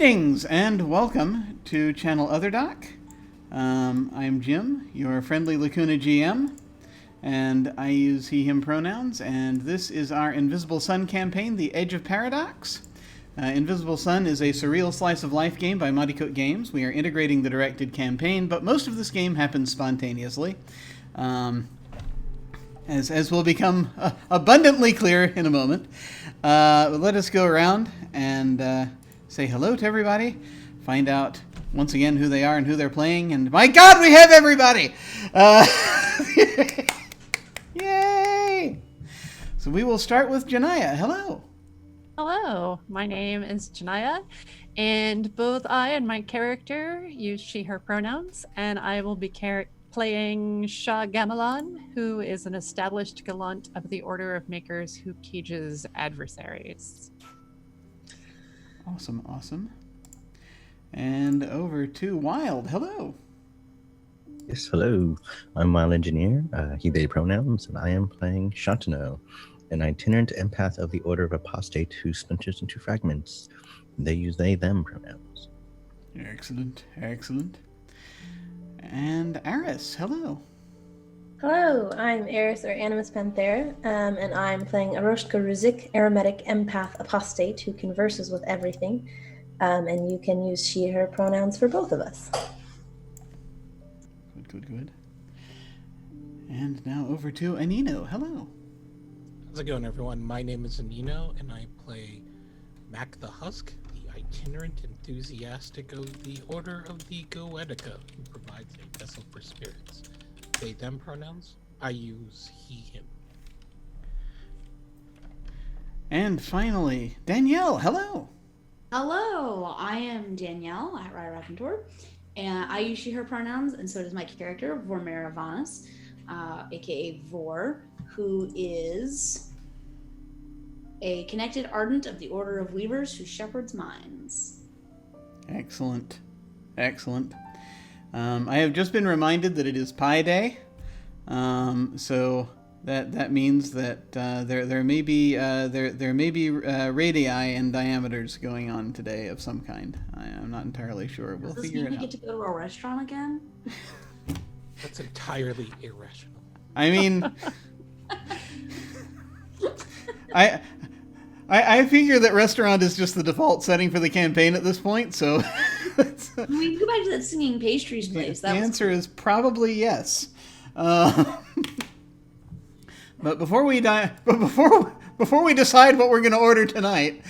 Greetings and welcome to Channel Otherdoc. I'm Jim, your friendly Lacuna GM, and I use he/him pronouns, and this is our Invisible Sun campaign, The Edge of Paradox. Invisible Sun is a surreal slice of life game by Monte Cook Games. We are integrating the directed campaign, but most of this game happens spontaneously, as will become abundantly clear in a moment. Let us go around and say hello to everybody, find out once again who they are and who they're playing, and my God, we have everybody! Yay! So we will start with Djinnaya. Hello. Hello, my name is Djinnaya, and both I and my character use she/her pronouns, and I will be playing Shah Gamelan, who is an established gallant of the Order of Makers who cages adversaries. Awesome, awesome. And over to Wilde. Hello. Yes, hello. I'm Wilde Engineer, he/they pronouns, and I am playing Shantano, an itinerant empath of the Order of Apostate who splinters into fragments. They use they/them pronouns. Excellent, excellent. And Arras. Hello. Hello, I'm Arras, or Animus Panthera, and I'm playing Aroshka Ruzik, aromatic empath apostate who converses with everything, and you can use she/her pronouns for both of us. Good. And now over to Anino. Hello. How's it going, everyone? My name is Anino, and I play Mac the Husk, the itinerant enthusiastic of the Order of the Goetica, who provides a vessel for spirits. They/them pronouns. I use he/him. And finally, Danielle. Hello. Hello, I am Danielle at Raventor, and I use she/her pronouns, and so does my character, Vormera Vanas, aka Vor, who is a connected ardent of the Order of Weavers who shepherds minds. Excellent. I have just been reminded that it is Pi Day, so that means that there may be radii and diameters going on today of some kind. I'm not entirely sure. We'll figure it out. Does this mean we get to go to a restaurant again? That's entirely irrational. I mean, I figure that restaurant is just the default setting for the campaign at this point, so. We go back to that singing pastries place. The answer is probably yes. But before we decide what we're going to order tonight,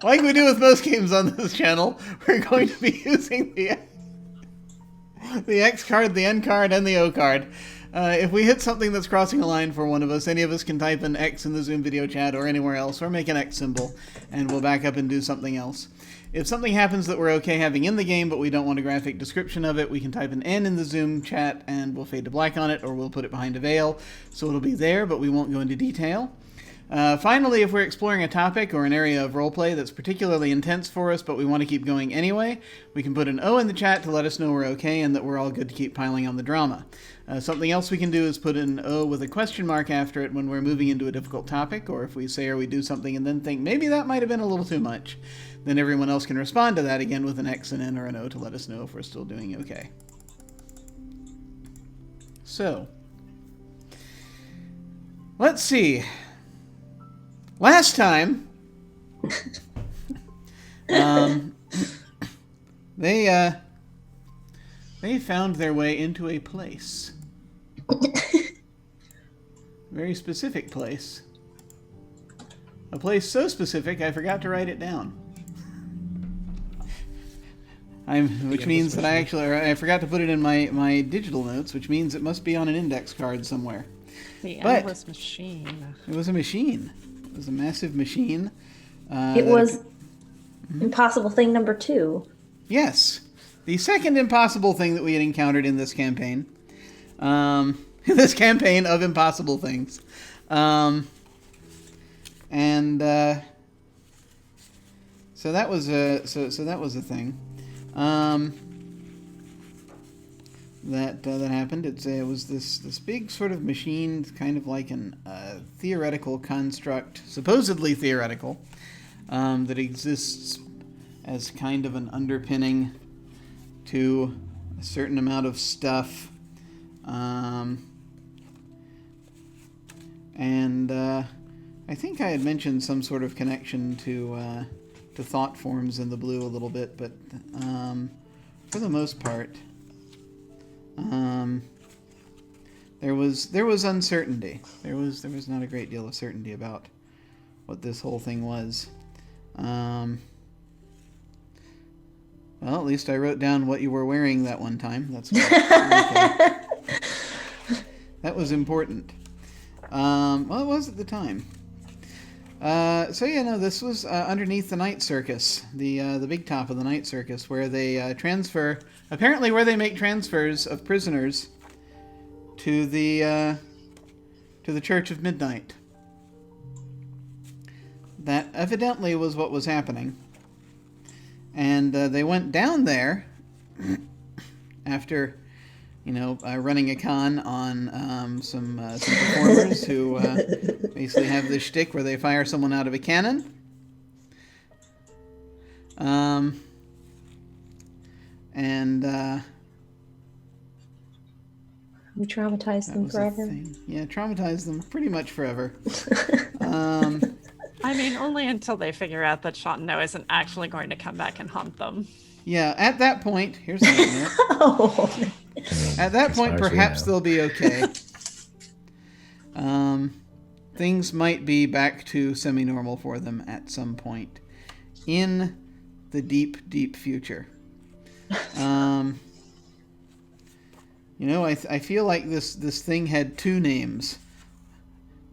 like we do with most games on this channel, we're going to be using the X card, the N card, and the O card. If we hit something that's crossing a line for one of us, any of us can type an X in the Zoom video chat or anywhere else, or make an X symbol, and we'll back up and do something else. If something happens that we're okay having in the game, but we don't want a graphic description of it, we can type an N in the Zoom chat, and we'll fade to black on it, or we'll put it behind a veil, so it'll be there, but we won't go into detail. Finally, if we're exploring a topic or an area of roleplay that's particularly intense for us, but we want to keep going anyway, we can put an O in the chat to let us know we're okay and that we're all good to keep piling on the drama. Something else we can do is put an O with a question mark after it when we're moving into a difficult topic, or if we say or we do something and then think maybe that might have been a little too much, then everyone else can respond to that again with an X, an N, or an O to let us know if we're still doing okay. So, let's see. Last time, they found their way into a place. Very specific place. A place so specific I forgot to write it down. Which means that I forgot to put it in my digital notes, which means it must be on an index card somewhere. The endless machine. It was a machine. It was a massive machine. It was impossible thing number 2. Yes. The second impossible thing that we had encountered in this campaign. This campaign of impossible things. So that was a thing. That happened. It was this big sort of machine, kind of like an theoretical construct, supposedly theoretical, that exists as kind of an underpinning to a certain amount of stuff. And I think I had mentioned some sort of connection to thought forms in the blue a little bit, but for the most part, there was uncertainty. There was not a great deal of certainty about what this whole thing was. Well, at least I wrote down what you were wearing that one time. That's okay. That was important. Well, it was at the time. This was underneath the night circus, the big top of the night circus, where they apparently where they make transfers of prisoners to the Church of Midnight. That evidently was what was happening. And they went down there after, running a con on some performers who basically have this shtick where they fire someone out of a cannon. We traumatized them forever. Yeah, traumatized them pretty much forever. I mean, only until they figure out that Chanteneau isn't actually going to come back and haunt them. Yeah, at that point, here's the minute. Oh. At that point, perhaps they'll be okay. Things might be back to semi-normal for them at some point in the deep, deep future. I feel like this thing had two names.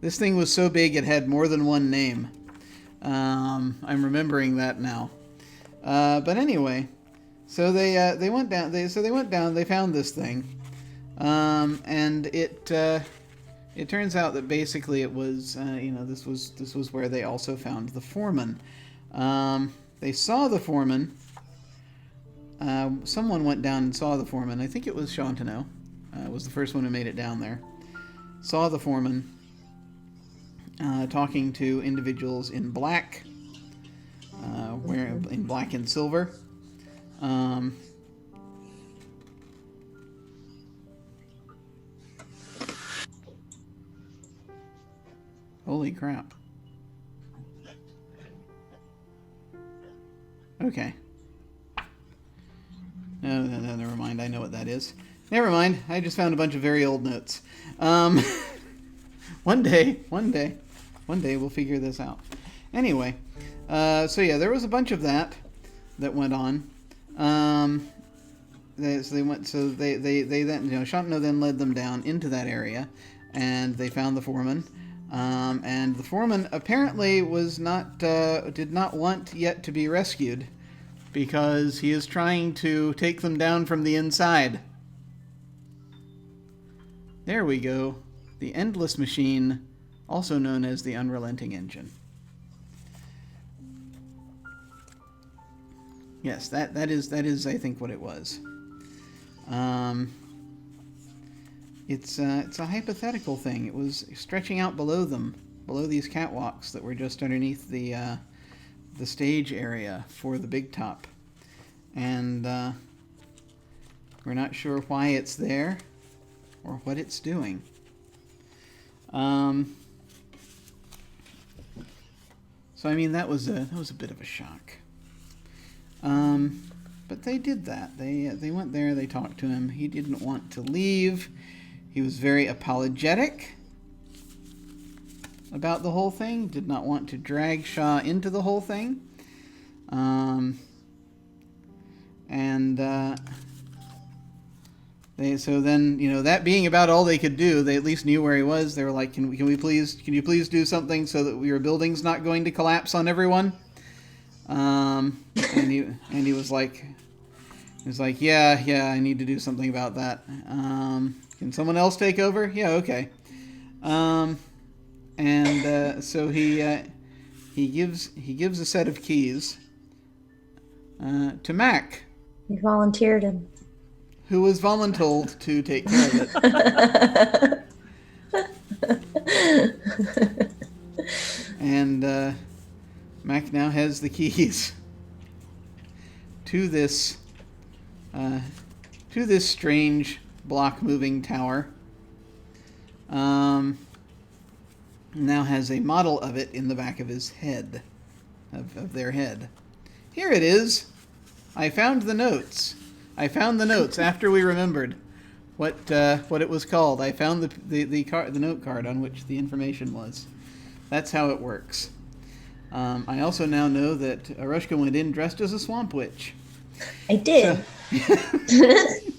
This thing was so big it had more than one name. I'm remembering that now. But anyway, so they went down. They found this thing, and it turns out that basically it was this was where they also found the foreman. They saw the foreman. Someone went down and saw the foreman. I think it was Chanteneau. Was the first one who made it down there. Saw the foreman talking to individuals in black, in black and silver. Holy crap. Okay. No, never mind. I know what that is. Never mind. I just found a bunch of very old notes. One day we'll figure this out. Anyway, there was a bunch of that went on. They then, Chanteneau then led them down into that area, and they found the foreman. And the foreman apparently did not want yet to be rescued, because he is trying to take them down from the inside. There we go. The Endless Machine, also known as the Unrelenting Engine. Yes, that is I think what it was. It's a hypothetical thing. It was stretching out below them, below these catwalks that were just underneath the stage area for the big top, and we're not sure why it's there or what it's doing. So I mean that was a bit of a shock. But they did that. They went there. They talked to him. He didn't want to leave. He was very apologetic about the whole thing. Did not want to drag Shaw into the whole thing. So then, that being about all they could do, they at least knew where he was. They were like, can you please do something so that your building's not going to collapse on everyone? And he was like, yeah, I need to do something about that. Can someone else take over? Yeah, okay. So he gives a set of keys to Mac. He volunteered him. Who was voluntold to take care of it. And Mac now has the keys. to this strange block-moving tower. Now has a model of it in the back of his head, of their head. Here it is. I found the notes. I found the notes after we remembered what it was called. I found the note card on which the information was. That's how it works. I also now know that Arushka went in dressed as a swamp witch. I did. So, It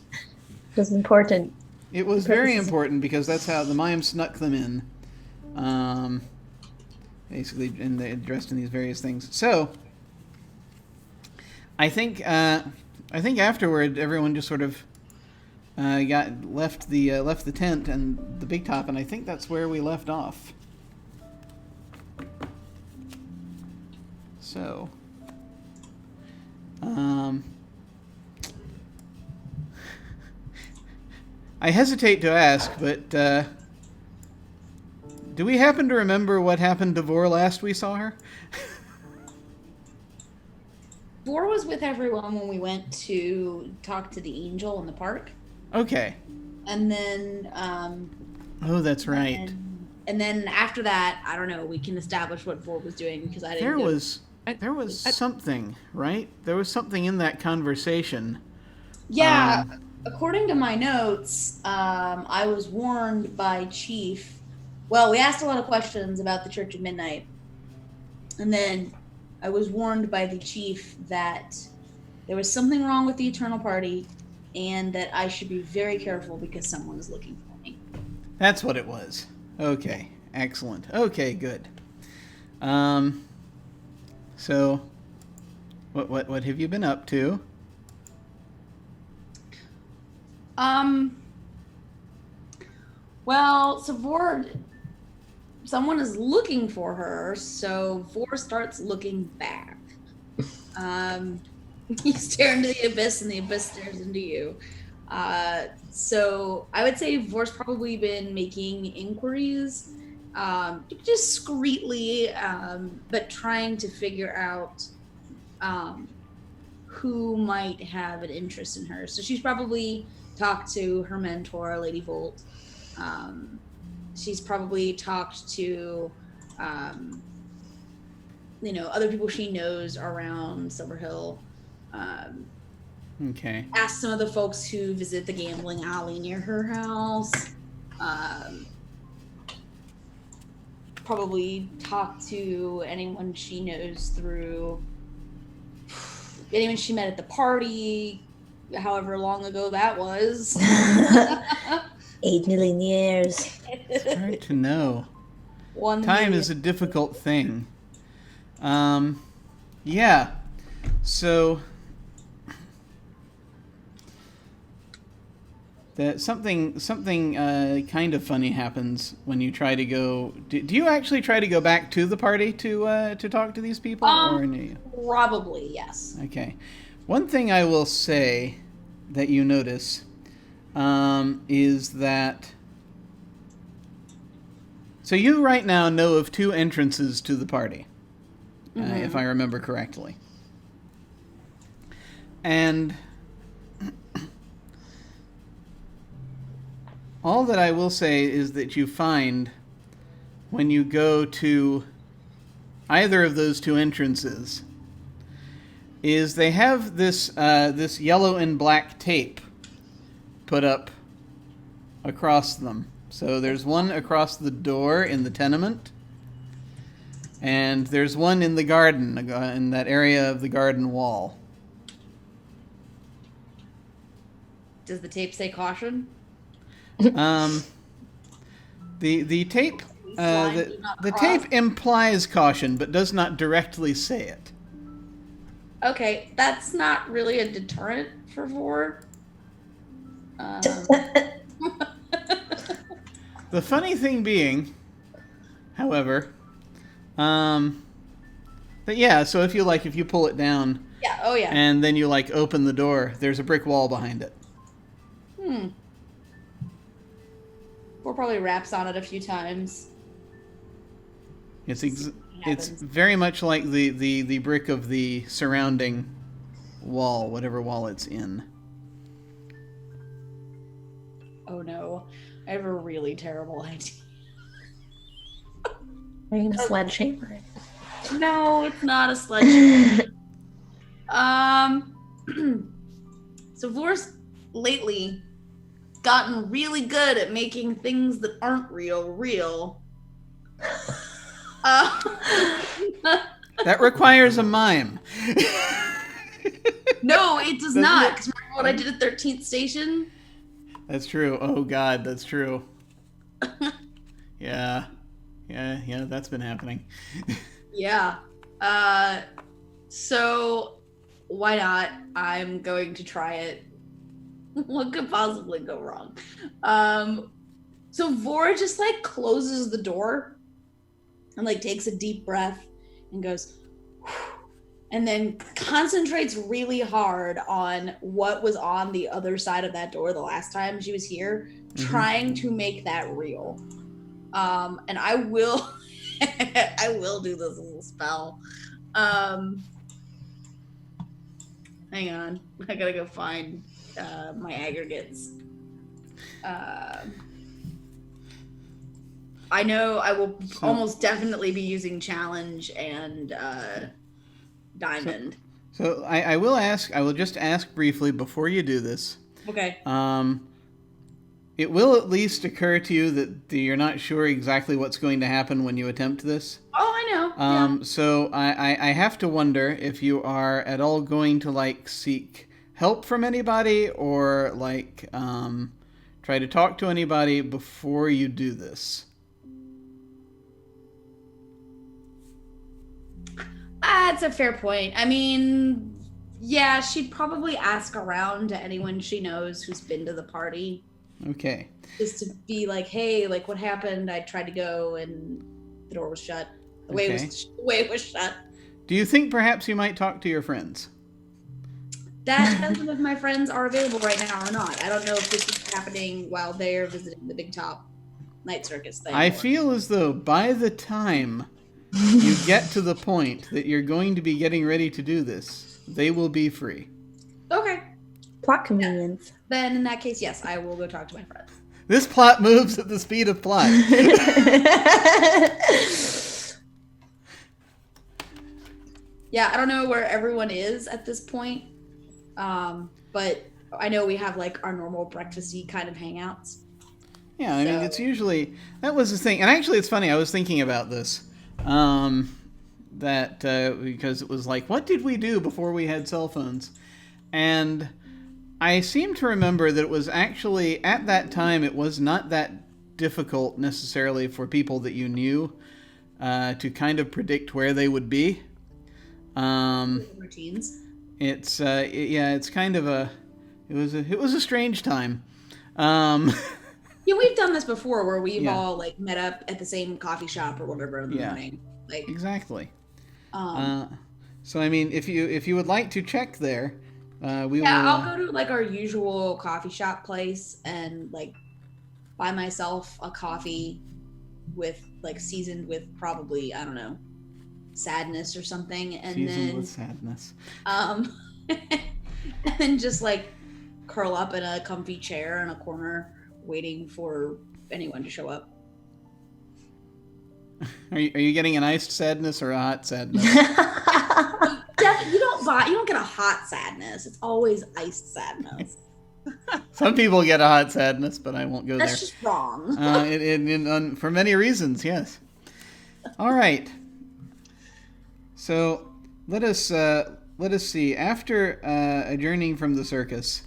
was important. it was very important because that's how the mime snuck them in. Basically, and they dressed in these various things. So, I think afterward everyone just sort of left the tent and the big top, and I think that's where we left off. So, I hesitate to ask, but do we happen to remember what happened to Vor last we saw her? Vor was with everyone when we went to talk to the angel in the park. Okay. And then Oh, that's right. and then after that, I don't know, we can establish what Vor was doing because I didn't There was something, right? There was something in that conversation. Yeah, according to my notes, I was warned by Chief. Well, we asked a lot of questions about the Church of Midnight. And then I was warned by the Chief that there was something wrong with the Eternal Party and that I should be very careful because someone is looking for me. That's what it was. Okay, excellent. Okay, good. So, what have you been up to? Well, so Vor, someone is looking for her, so Vor starts looking back. You stare into the abyss, and the abyss stares into you. So I would say Vor's probably been making inquiries, discreetly, but trying to figure out who might have an interest in her. So she's probably talked to her mentor, Lady Volt. She's probably talked to, other people she knows around Silverhill. Okay. Asked some of the folks who visit the gambling alley near her house. Probably talked to anyone she knows through anyone she met at the party, however long ago that was. 8 million years. It's hard to know. Time Time is a difficult thing. Yeah. So that something kind of funny happens when you try to go. Do you actually try to go back to the party to talk to these people? Or no? Probably, yes. Okay. One thing I will say that you notice is that. So you right now know of 2 entrances to the party, if I remember correctly. And all that I will say is that you find when you go to either of those 2 entrances is they have this this yellow and black tape put up across them. So there's one across the door in the tenement, and there's one in the garden, in that area of the garden wall. Does the tape say caution? The tape the tape implies caution, but does not directly say it. Okay, that's not really a deterrent for Vor. The funny thing being, however, that yeah. So if you pull it down, Yeah. Oh yeah. and then you open the door, there's a brick wall behind it. Vor probably raps on it a few times. It's very much like the brick of the surrounding wall, whatever wall it's in. Oh no, I have a really terrible idea. Are you gonna sledgehammer it? No, it's not a sledgehammer. So Vor's lately gotten really good at making things that aren't real. That requires a mime. No, it does Doesn't not. it? Because remember what I did at 13th Station? That's true. Oh God, that's true. Yeah, that's been happening. Yeah. So why not? I'm going to try it. What could possibly go wrong? So Vora just like closes the door and like takes a deep breath and goes, and then concentrates really hard on what was on the other side of that door the last time she was here, trying to make that real. And I will I will do this little spell. Hang on, I gotta go find my aggregates. I know I will almost definitely be using challenge and diamond. So I will just ask briefly before you do this. Okay. It will at least occur to you that you're not sure exactly what's going to happen when you attempt this. Oh, I know. Yeah. So I have to wonder if you are at all going to like seek help from anybody or like try to talk to anybody before you do this. That's a fair point. I mean, yeah, she'd probably ask around to anyone she knows who's been to the party. Okay. Just to be like, hey, like what happened? I tried to go and the door was shut. The way it was shut. Do you think perhaps you might talk to your friends? That depends on if my friends are available right now or not. I don't know if this is happening while they're visiting the Big Top Night Circus thing. I feel as though by the time you get to the point that you're going to be getting ready to do this, they will be free. Okay. Plot convenience. Then in that case, yes, I will go talk to my friends. This plot moves at the speed of plot. Yeah, I don't know where everyone is at this point, but I know we have like our normal breakfasty kind of hangouts. Yeah, I mean, it's usually... That was the thing. And actually, it's funny. I was thinking about this. Because it was like, what did we do before we had cell phones? And I seem to remember that it was actually, at that time, it was not that difficult necessarily for people that you knew to kind of predict where they would be. Routines. It's kind of a... It was a strange time. Yeah, we've done this before where we've all like met up at the same coffee shop or whatever in the morning. Like exactly. So I mean, if you would like to check there, we will. I'll go to like our usual coffee shop place and like buy myself a coffee with like seasoned with probably, I don't know, sadness or something, and seasoned then with sadness. and then just like curl up in a comfy chair in a corner waiting for anyone to show up. Are you getting an iced sadness or a hot sadness? You don't get a hot sadness. It's always iced sadness. Some people get a hot sadness, but I won't go there. That's just wrong. For many reasons, yes. All right. So let us see. After adjourning from the circus,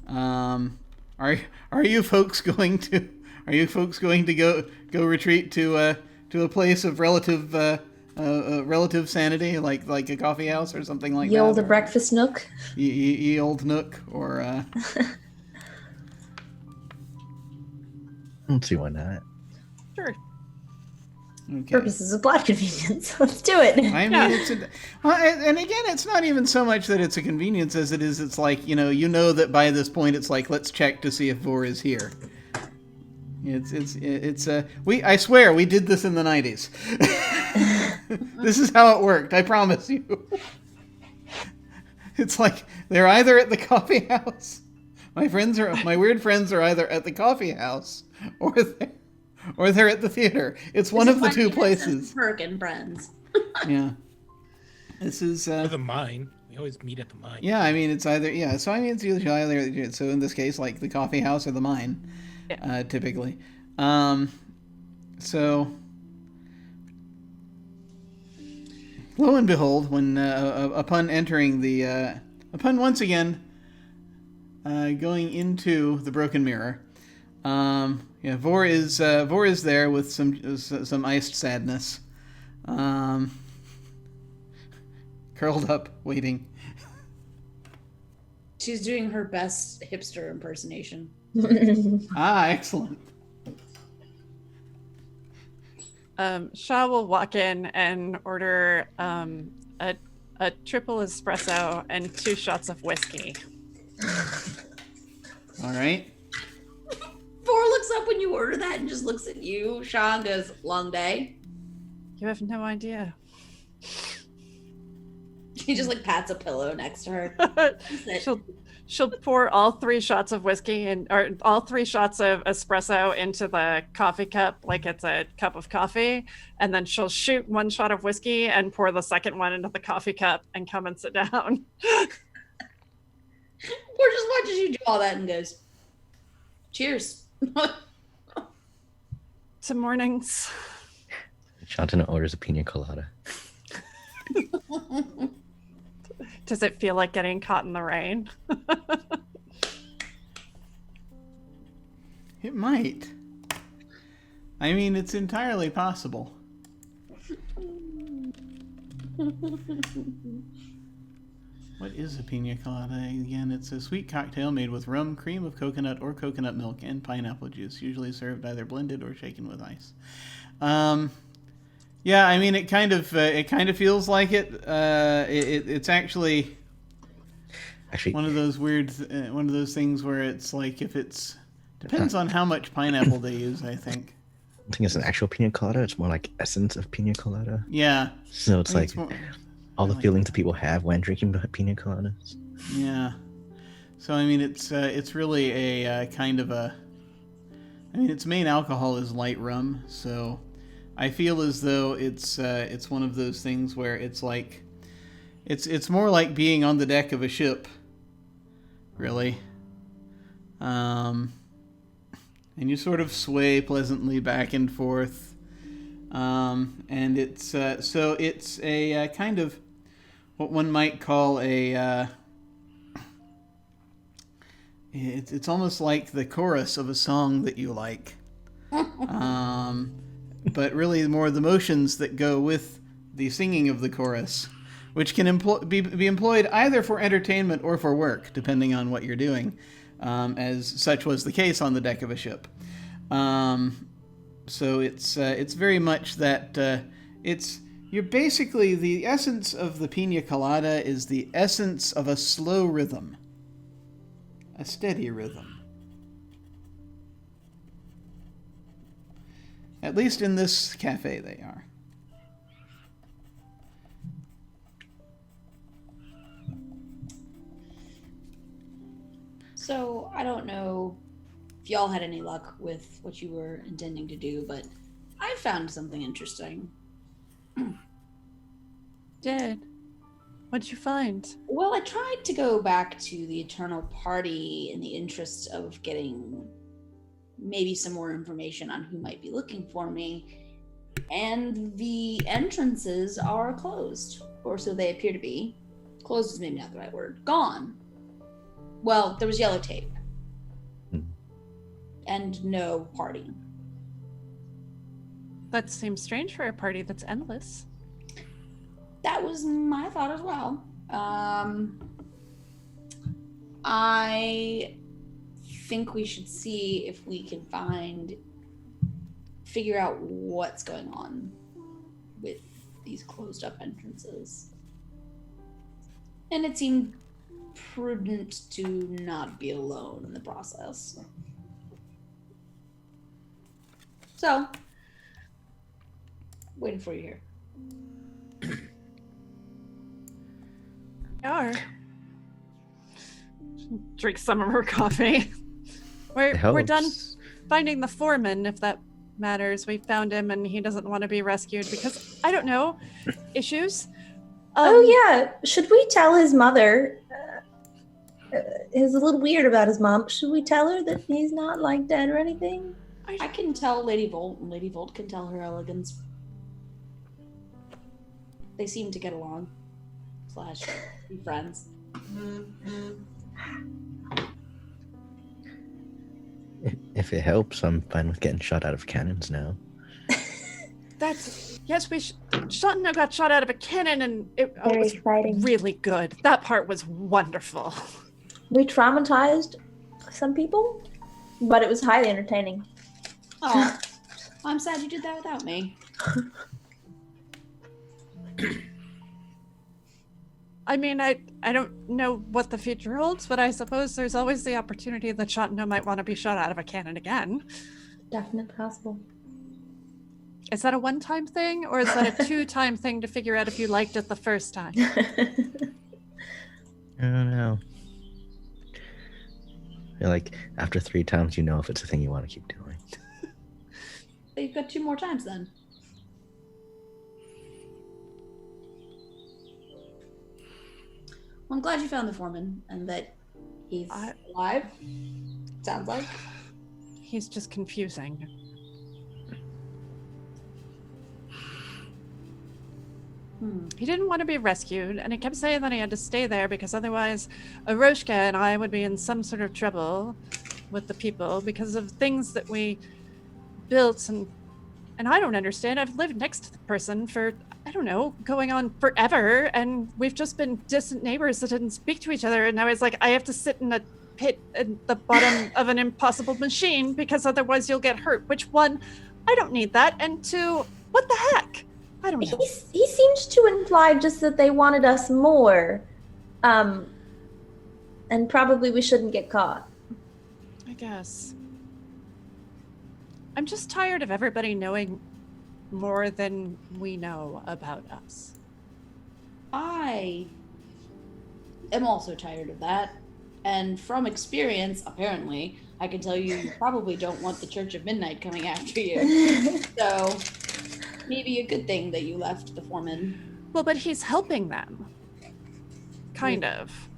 are you folks going to go retreat to a place of relative sanity, like a coffee house or something like that? Ye olde breakfast nook. Ye old nook, or I don't see why not. Sure. okay. Purposes of plot convenience. Let's do it. I mean, and again, it's not even so much that it's a convenience as it is. It's like you know that by this point, it's like let's check to see if Vor is here. I swear we did this in the 90s. This is how it worked. I promise you. It's like they're either at the coffee house. My weird friends are either at the coffee house or they're at the theater. It's one of the two places. Perkin friends. Yeah. This is Or the mine. We always meet at the mine. yeah, I mean it's either so I mean it's usually either so in this case like the coffee house or the mine. Yeah. Typically. So lo and behold, when upon entering upon once again going into the broken mirror, Vor is there with some iced sadness, curled up, waiting. She's doing her best hipster impersonation. Excellent. Shaw will walk in and order a triple espresso and 2 shots of whiskey. All right. Vor looks up when you order that and just looks at you. Shaw and goes, long day. You have no idea. He just like pats a pillow next to her. She'll pour all 3 shots of whiskey or all 3 shots of espresso into the coffee cup like it's a cup of coffee, and then she'll shoot 1 shot of whiskey and pour the second one into the coffee cup and come and sit down. Or just watches you do all that and goes, cheers. To mornings. Shantana orders a pina colada. Does it feel like getting caught in the rain? It might. I mean, it's entirely possible. What is a pina colada? Again, it's a sweet cocktail made with rum, cream of coconut or coconut milk, and pineapple juice, usually served either blended or shaken with ice. Yeah, I mean, it kind of feels like it. It's actually one of those weird, one of those things where it's like if it's depends on how much pineapple they use. I think it's an actual pina colada. It's more like essence of pina colada. Yeah. So it's like all the like feelings that people have when drinking pina coladas. Yeah. So I mean, it's really a kind of a. I mean, its main alcohol is light rum, so. I feel as though it's one of those things where it's like it's more like being on the deck of a ship, really, and you sort of sway pleasantly back and forth, and it's so it's a kind of what one might call a it's almost like the chorus of a song that you like. But really more the motions that go with the singing of the chorus, which can be employed either for entertainment or for work, depending on what you're doing, as such was the case on the deck of a ship. So it's very much that you're basically the essence of the pina colada is the essence of a slow rhythm, a steady rhythm. At least in this cafe, they are. So, I don't know if y'all had any luck with what you were intending to do, but I found something interesting. Did? What'd you find? Well, I tried to go back to the Eternal Party in the interest of getting maybe some more information on who might be looking for me, and the entrances are closed, or so they appear to be. Closed is maybe not the right word. Gone. Well, there was yellow tape. And no party. That seems strange for a party that's endless. That was my thought as well. I think we should see if we can figure out what's going on with these closed up entrances. And it seemed prudent to not be alone in the process. So, waiting for you here. We are. Drink some of her coffee. It We're done helps. finding the foreman, if that matters. We found him and he doesn't want to be rescued because, I don't know, issues. Oh yeah, should we tell his mother? He's a little weird about his mom. Should we tell her that he's not like dead or anything? I can tell Lady Volt, and Lady Volt can tell her elegance. They seem to get along. / be friends. If it helps, I'm fine with getting shot out of cannons now. Yes, Shotno got shot out of a cannon and it Very was exciting. really good. That part was wonderful. We traumatized some people, but it was highly entertaining. Oh, I'm sad you did that without me. I mean, I don't know what the future holds, but I suppose there's always the opportunity that Shotno might want to be shot out of a cannon again. Definitely possible. Is that a one-time thing, or is that a two-time thing to figure out if you liked it the first time? I don't know. I feel like after 3 times, you know if it's a thing you want to keep doing. You've got 2 more times then. Well, I'm glad you found the foreman and that he's alive. Sounds like. He's just confusing. He didn't want to be rescued, and he kept saying that he had to stay there because otherwise Aroshka and I would be in some sort of trouble with the people because of things that we built, and I don't understand. I've lived next to the person for, I don't know, going on forever, and we've just been distant neighbors that didn't speak to each other, and now it's like I have to sit in a pit at the bottom of an impossible machine because otherwise you'll get hurt. Which one? I don't need that. And 2, what the heck? I don't know. He seems to imply just that they wanted us more. And probably we shouldn't get caught. I guess. I'm just tired of everybody knowing more than we know about us. I am also tired of that. And from experience, apparently, I can tell you probably don't want the Church of Midnight coming after you. So maybe a good thing that you left the foreman. Well, but he's helping them. Kind of.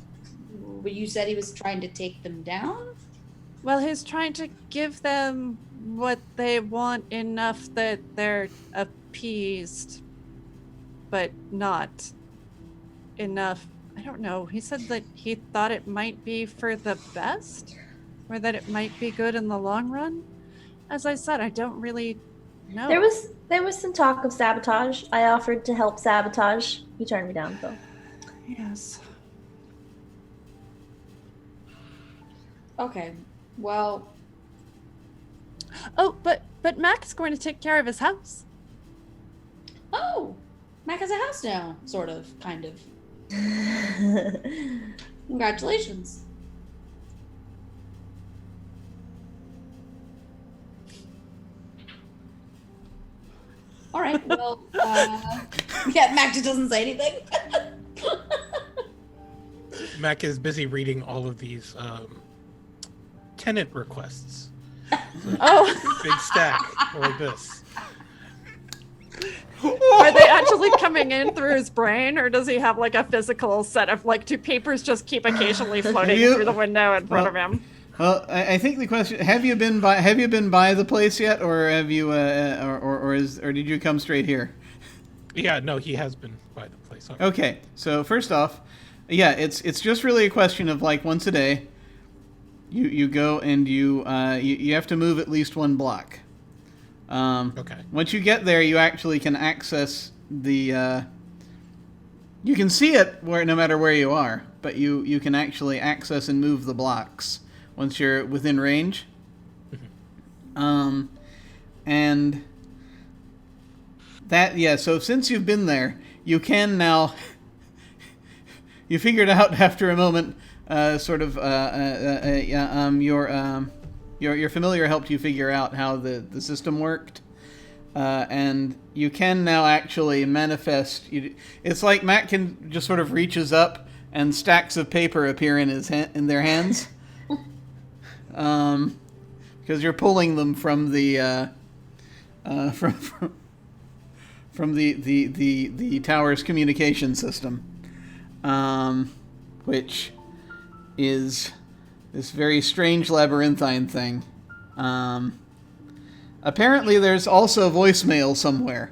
But you said he was trying to take them down? Well, he's trying to give them what they want enough that they're appeased, but not enough. I don't know. He said that he thought it might be for the best, or that it might be good in the long run. As I said, I don't really know. There was some talk of sabotage. I offered to help sabotage. He turned me down, though. Yes. Okay. Well. Oh, but Mac's going to take care of his house. Oh, Mac has a house now, sort of, kind of. Congratulations. All right. Well, yeah, Mac just doesn't say anything. Mac is busy reading all of these tenant requests. Oh. Big stack like this. Are they actually coming in through his brain, or does he have like a physical set of like, do papers just keep occasionally floating through the window in front of him? Well, I think the question: Have you been by the place yet, or have you, or did you come straight here? Yeah, no, he has been by the place. Okay, so first off, yeah, it's just really a question of like once a day. You go and you have to move at least 1 block. Okay. Once you get there, you actually can access the. You can see it no matter where you are, but you can actually access and move the blocks once you're within range. And that, yeah. So since you've been there, you can now. You figured out after a moment. Your familiar helped you figure out how the system worked, and you can now actually manifest. It's like Matt can just sort of reaches up and stacks of paper appear in in their hands. Because you're pulling them from the from the tower's communication system, which is this very strange labyrinthine thing. Apparently, there's also voicemail somewhere,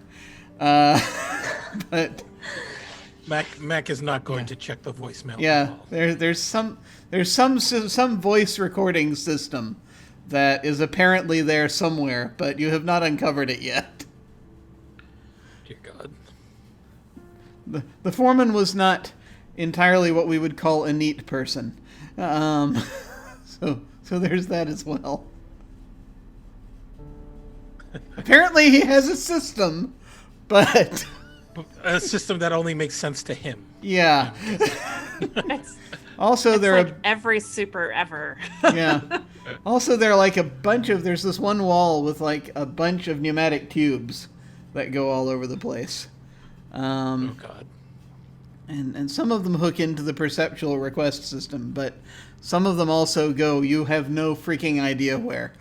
but Mac is not going to check the voicemail. yeah, there's some voice recording system that is apparently there somewhere, but you have not uncovered it yet. Dear God. The foreman was not entirely what we would call a neat person, so there's that as well. Apparently, he has a system, but A system that only makes sense to him. yeah. It's, Also, it's there are like every super ever. yeah. Also, there are like there's this one wall with like a bunch of pneumatic tubes that go all over the place. Oh God. And some of them hook into the perceptual request system, but some of them also go, you have no freaking idea where.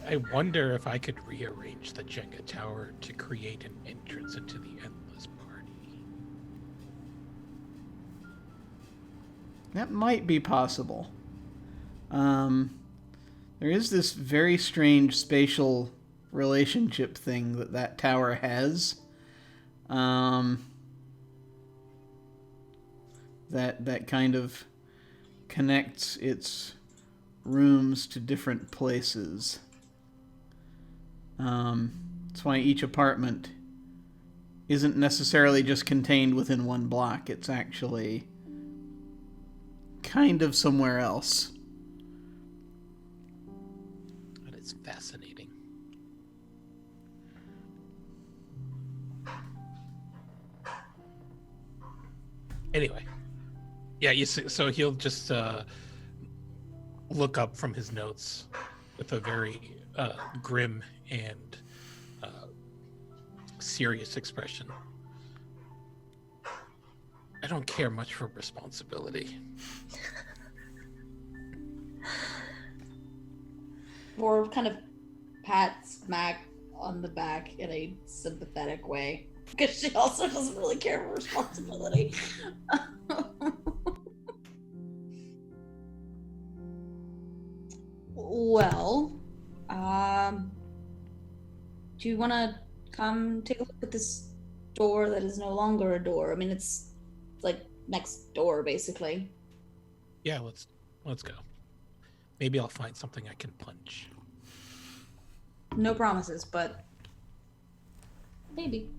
I wonder if I could rearrange the Jenga tower to create an entrance into the Endless Party. That might be possible. There is this very strange spatial relationship thing that tower has. That kind of connects its rooms to different places. That's why each apartment isn't necessarily just contained within one block. It's actually kind of somewhere else. That is fascinating. Anyway. Yeah, you see, so he'll just look up from his notes with a very grim and serious expression. I don't care much for responsibility. Vor kind of pats Mac on the back in a sympathetic way because she also doesn't really care for responsibility. Well, do you want to come take a look at this door that is no longer a door? I mean, it's like next door, basically. Yeah, let's go. Maybe I'll find something I can punch. No promises, but maybe.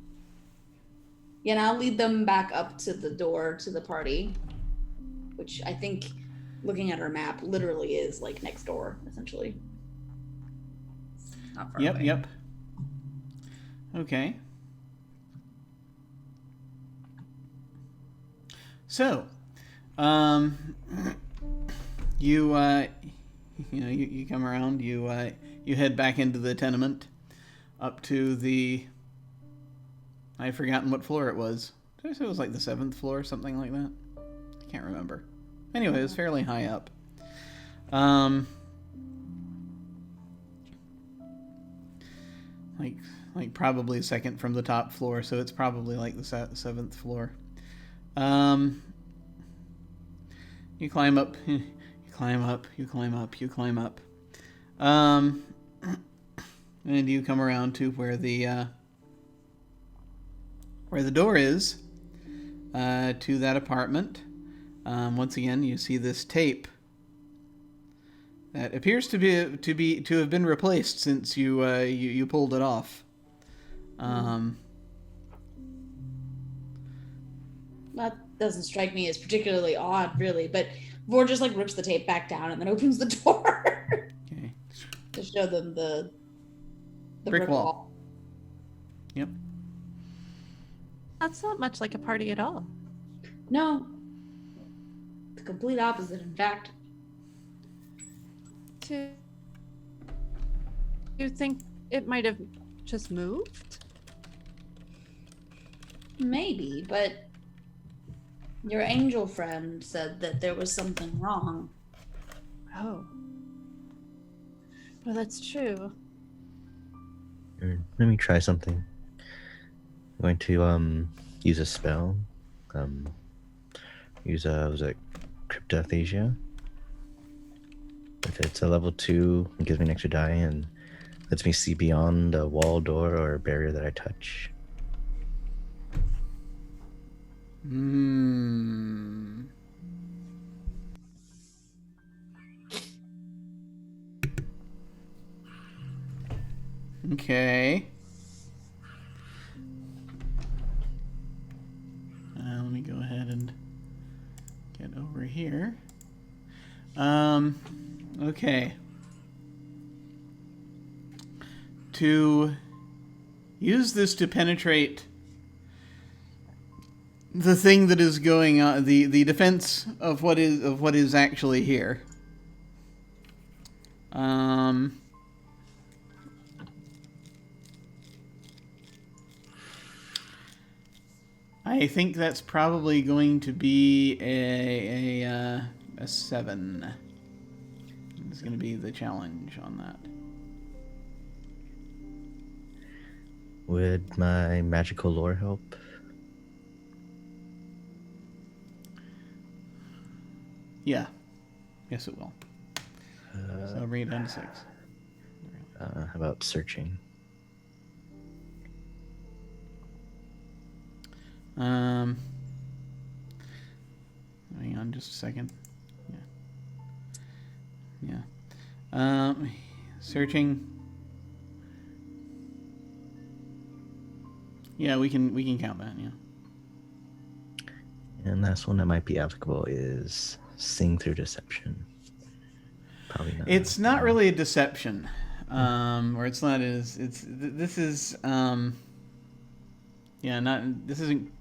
Yeah, and I'll lead them back up to the door to the party, which I think, looking at our map, literally is like next door, essentially. It's not far away. Yep. Okay. So, you come around. You head back into the tenement, up to the. I've forgotten what floor it was. Did I say it was like the 7th floor, something like that? I can't remember. Anyway, it was fairly high up. Like probably second from the top floor, so it's probably like the 7th floor. You climb up, you climb up, you climb up, you climb up. And you come around to where the door is, to that apartment. Once again, you see this tape that appears to have been replaced since you pulled it off. That doesn't strike me as particularly odd, really, but Vor just like rips the tape back down and then opens the door Okay. to show them the Brick wall. Yep. That's not much like a party at all. No, the complete opposite, in fact. Do you think it might have just moved? Maybe, but Your angel friend said that there was something wrong. Oh. Well, that's true. Let me try something. I'm going to use a spell. Use was it cryptothesia? If it's a level 2, it gives me an extra die and lets me see beyond a wall, door, or barrier that I touch. Okay. Let me go ahead and get over here. Okay. To use this to penetrate the thing that is going on, the defense of what is actually here. I think that's probably going to be a 7. It's going to be the challenge on that. Would my magical lore help? Yeah. Yes, it will. So I'll bring it down to 6. How about searching? Hang on just a second. Yeah. Searching. Yeah, we can count that, yeah. And last one that might be applicable is sing through deception. Probably not. It's not really a deception. Or it's not as this is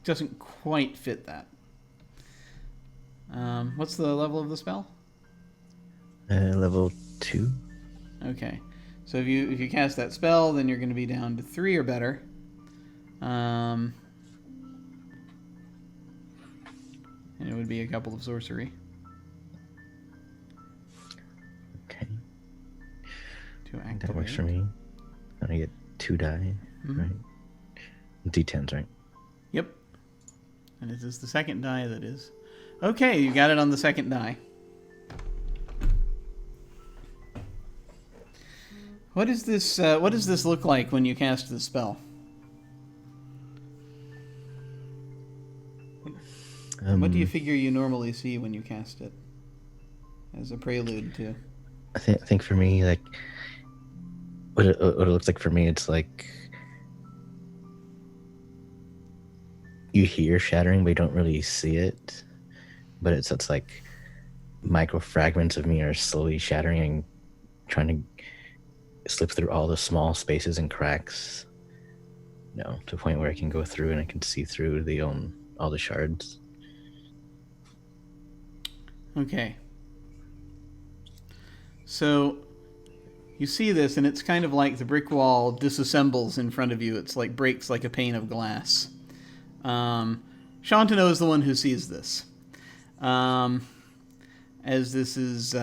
doesn't quite fit that. What's the level of the spell? Level 2. Okay, so if you cast that spell, then you're going to be down to 3 or better. And it would be a couple of sorcery. Okay. To activate. That works for me. I get 2 die, right? D10s, right? Yep. And it is the second die that is. Okay, you got it on the second die. What is this? What does this look like when you cast the spell? What do you figure you normally see when you cast it? As a prelude to. I think for me, like, what it looks like for me, it's like you hear shattering, but you don't really see it. But it's like micro fragments of me are slowly shattering and trying to slip through all the small spaces and cracks, to a point where I can go through and I can see through all the shards. Okay. So you see this, and it's kind of like the brick wall disassembles in front of you. It's like breaks like a pane of glass. Shantano is the one who sees this. As this is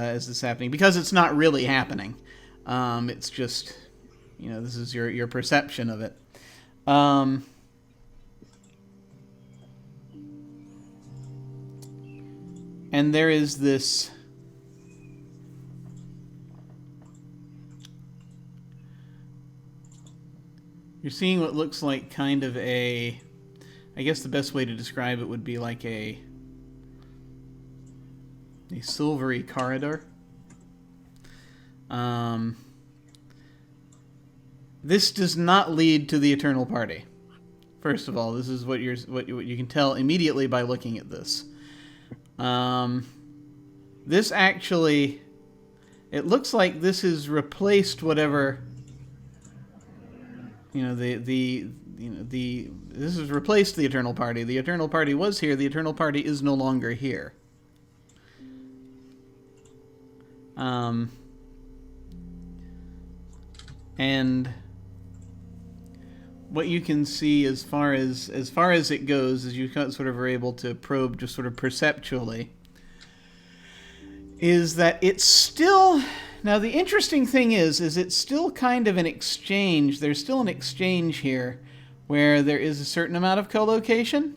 happening, because it's not really happening. It's just, this is your perception of it. And there is this. You're seeing what looks like kind of I guess the best way to describe it would be like a silvery corridor. This does not lead to the Eternal Party. First of all, this is what you can tell immediately by looking at this. This actually, it looks like this has replaced whatever. This has replaced the Eternal Party. The Eternal Party was here. The Eternal Party is no longer here. And what you can see as far as it goes, as you sort of are able to probe just sort of perceptually, is that it's still... Now, the interesting thing is it's still kind of an exchange. There's still an exchange here where there is a certain amount of co-location.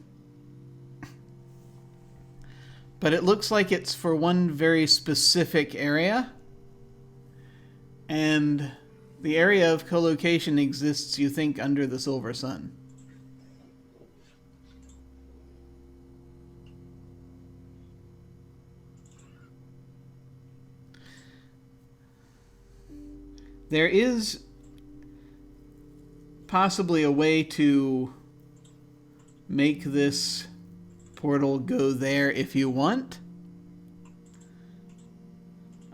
But it looks like it's for one very specific area. And the area of co-location exists, you think, under the Silver Sun. There is possibly a way to make this portal go there if you want.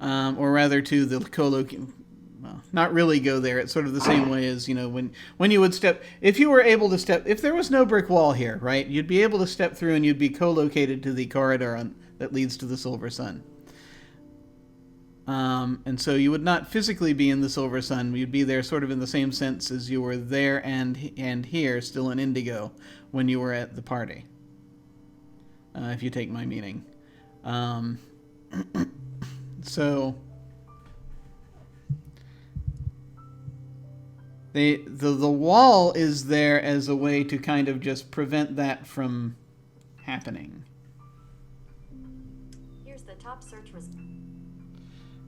Or rather to the co-location. Well, not really go there. It's sort of the same way as, you know, when you would step... If you were able to step... If there was no brick wall here, right? You'd be able to step through and you'd be co-located to the corridor that leads to the Silver Sun. And so you would not physically be in the Silver Sun. You'd be there sort of in the same sense as you were there and here, still in Indigo, when you were at the party. If you take my meaning. So the wall is there as a way to kind of just prevent that from happening. Here's the top search result.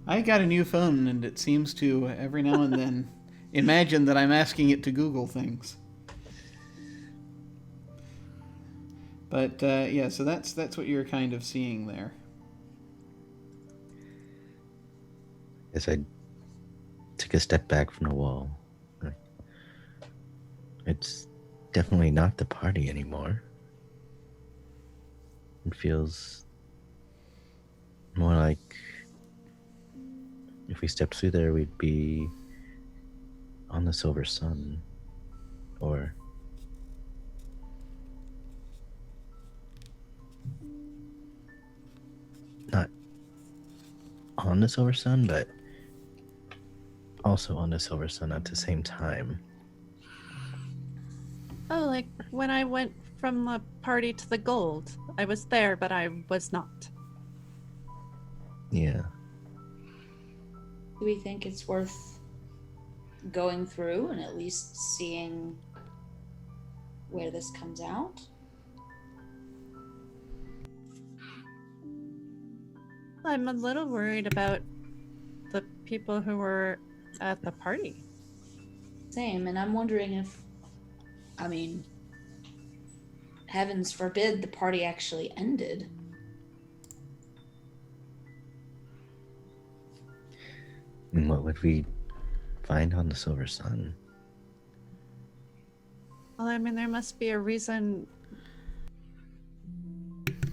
I got a new phone, and it seems to, every now and then, imagine that I'm asking it to Google things. But, yeah, so that's what you're kind of seeing there. As I took a step back from the wall, it's definitely not the party anymore. It feels more like if we stepped through there, we'd be on the Silver Sun, or not on the Silver Sun, but also on the Silver Sun at the same time. Oh, like when I went from the party to the gold. I was there, but I was not. Yeah. Do we think it's worth going through and at least seeing where this comes out? I'm a little worried about the people who were at the party. Same, and I'm wondering if, I mean, heavens forbid the party actually ended. And what would we find on the Silver Sun? Well, I mean, there must be a reason.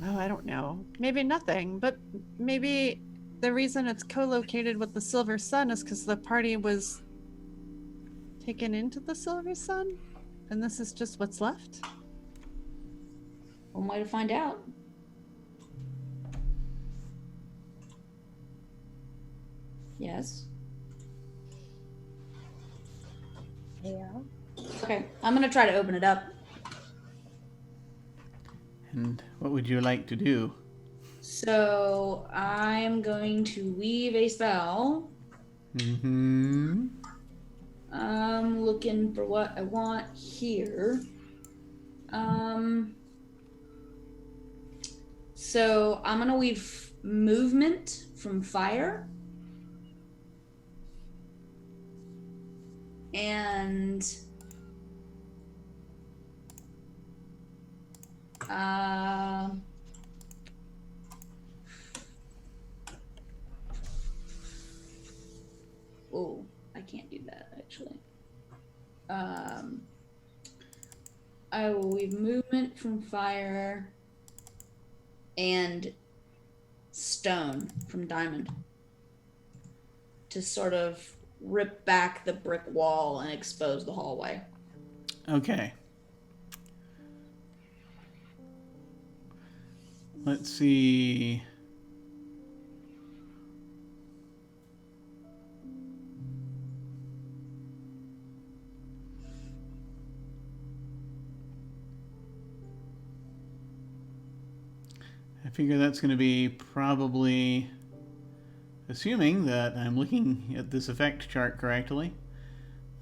Oh, I don't know. Maybe nothing, but maybe the reason it's co-located with the Silver Sun is because the party was taken into the Silver Sun, and this is just what's left. One way to find out. Yes. Yeah. Okay, I'm gonna try to open it up. And what would you like to do? So I'm going to weave a spell. Mm-hmm. I'm looking for what I want here. So I'm gonna weave movement from fire. And oh, I can't do that actually. I will weave movement from fire and stone from diamond to sort of rip back the brick wall and expose the hallway. Okay. Let's see. I figure that's going to be probably, assuming that I'm looking at this effect chart correctly.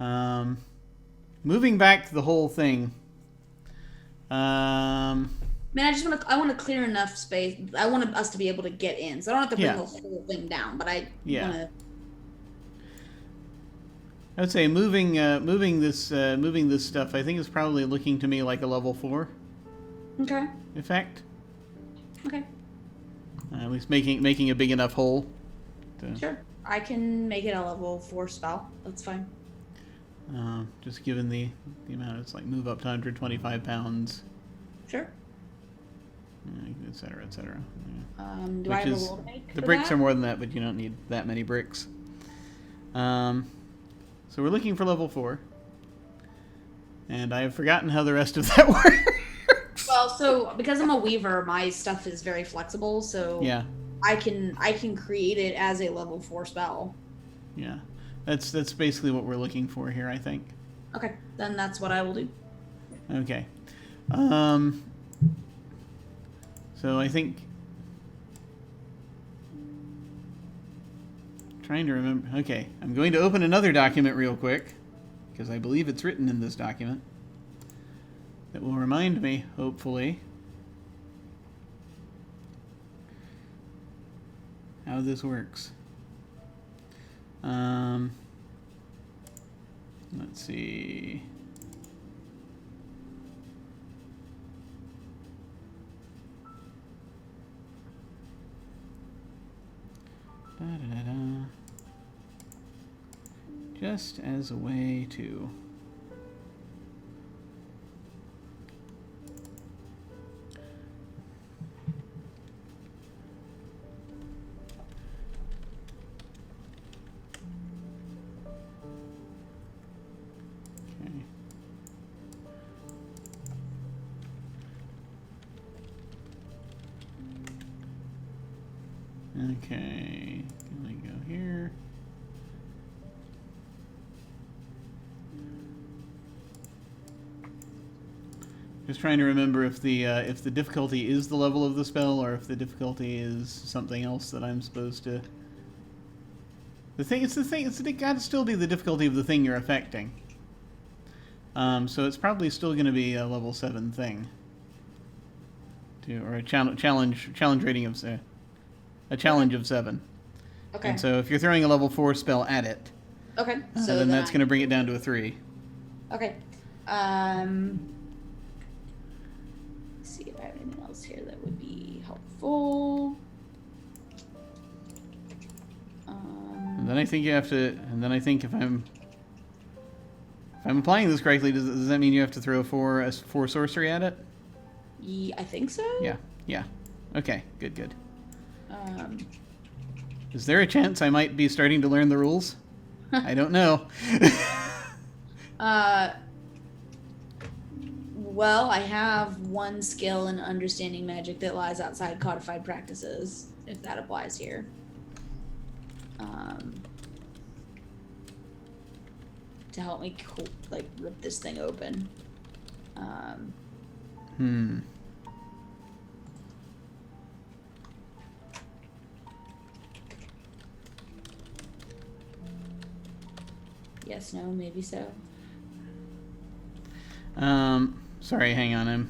Moving back the whole thing. Man, I want to clear enough space. I want us to be able to get in, so I don't have to bring Yeah. the whole thing down. But I Yeah. want to. I would say moving this stuff, I think is probably looking to me like a level 4 Okay. effect. Okay. At least making a big enough hole. Sure. I can make it a level 4 spell. That's fine. Just given the amount, it's like move up to 125 pounds, Sure. et cetera, et cetera. Do I have a roll to make The for bricks that? are more than that, but you don't need that many bricks. So we're looking for level 4. And I have forgotten how the rest of that works. Well, so because I'm a weaver, my stuff is very flexible, so Yeah, I can create it as a level 4 spell. yeah. That's basically what we're looking for here, I think. Okay, then that's what I will do. Okay. So I think... Trying to remember... Okay, I'm going to open another document real quick, because I believe it's written in this document. That will remind me, hopefully, how this works. Let's see... Da-da-da-da. Just as a way to... Okay. Okay, can I go here? Just trying to remember if the difficulty is the level of the spell, or if the difficulty is something else that I'm supposed to. It's got to still be the difficulty of the thing you're affecting. So it's probably still going to be a level 7 thing. Or a challenge rating of a challenge of 7. Okay. And so if you're throwing a level 4 spell at it, Okay. So then that's going to bring it down to a 3. Okay. Let's see if I have anything else here that would be helpful. And then I think you have to. And then I think if I'm applying this correctly, does that mean you have to throw a 4 sorcery at it? Yeah, I think so. Yeah. Yeah. Okay. Good. Um, Is there a chance I might be starting to learn the rules? I don't know. Well, I have one skill in understanding magic that lies outside codified practices, if that applies here. To help me rip this thing open. Yes, no, maybe so. Sorry, hang on.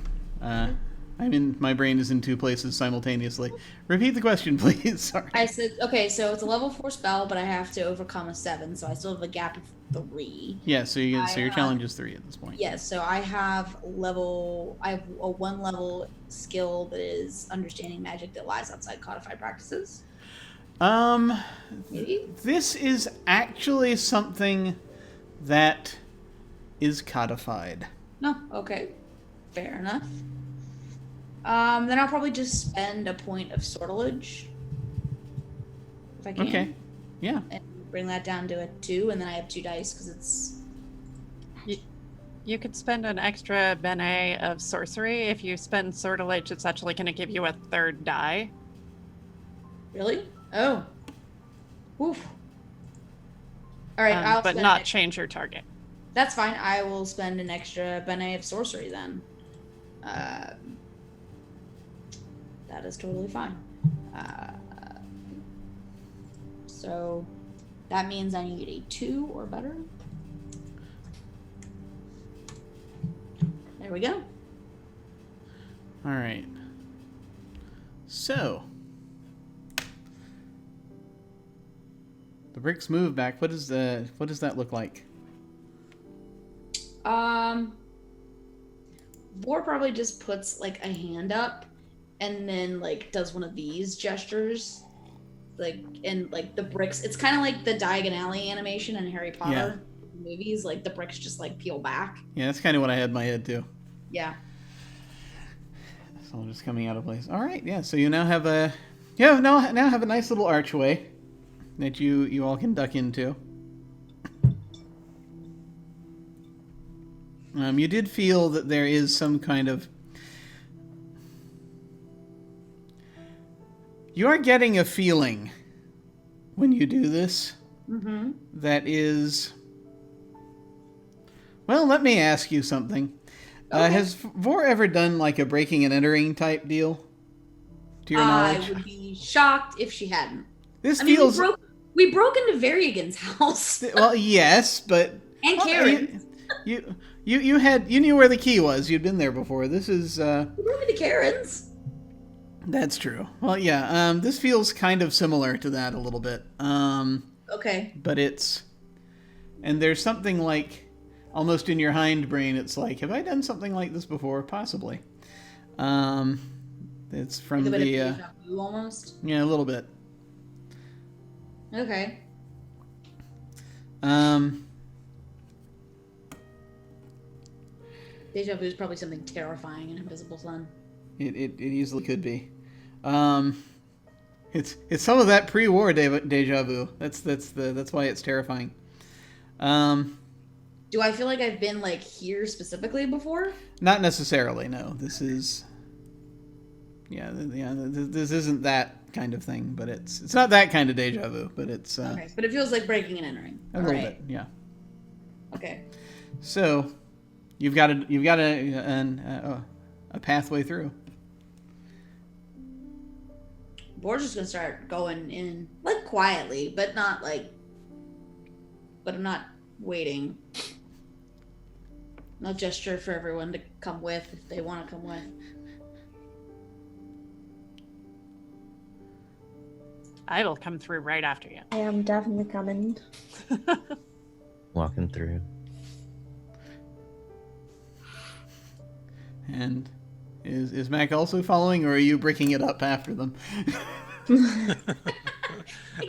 My brain is in 2 places simultaneously. Repeat the question, please. Sorry. I said, okay, so it's a level 4 spell, but I have to overcome a 7, so I still have a gap of 3. Yeah, so your challenge is 3 at this point. Yes, so I have a 1 level skill that is understanding magic that lies outside codified practices. Maybe? This is actually something that is codified. No, okay. Fair enough. Then I'll probably just spend a point of sortilege. If I can. Okay. Yeah. And bring that down to a 2, and then I have 2 dice because it's... You could spend an extra bene of sorcery. If you spend sortilege, it's actually going to give you a 3rd die. Really? Oh. Oof. All right, I'll but spend not change your target. That's fine. I will spend an extra bene of sorcery then. That is totally fine. So that means I need a 2 or better. There we go. All right. So the bricks move back. What does that look like? Vor probably just puts like a hand up and then like does one of these gestures. Like, and like the bricks, it's kind of like the Diagon Alley animation in Harry Potter movies. Like the bricks just like peel back. Yeah, that's kind of what I had in my head too. Yeah. It's all just coming out of place. All right, yeah. So you now have now have a nice little archway that you all can duck into. You did feel that there is some kind of... You are getting a feeling when you do this that is... Well, let me ask you something. Okay. Has Vor ever done like a breaking and entering type deal? To your knowledge? I would be shocked if she hadn't. This I mean, feels... we broke into Varrigan's house. Well, yes, but... And well, Karen's. You knew where the key was. You'd been there before. This is... We broke into Karen's. That's true. Well, yeah, this feels kind of similar to that a little bit. Okay. But it's... And there's something like... Almost in your hindbrain, it's like, have I done something like this before? Possibly. It's from Like a bit the... of deja vu almost? Yeah, a little bit. Okay. Deja vu is probably something terrifying in Invisible Sun. It easily could be. It's some of that pre-war deja vu. That's why it's terrifying. Do I feel like I've been like here specifically before? Not necessarily. No, this is. Yeah. This isn't that kind of thing, but it's not that kind of deja vu, but it's. Okay, but it feels like breaking and entering. A little bit, yeah. Okay. So, you've got a pathway through. Bor's just gonna start going in like quietly, but not like. But I'm not waiting. No gesture for everyone to come with if they want to come with. I will come through right after you. I am definitely coming. Walking through. And is Mac also following, or are you breaking it up after them? I'm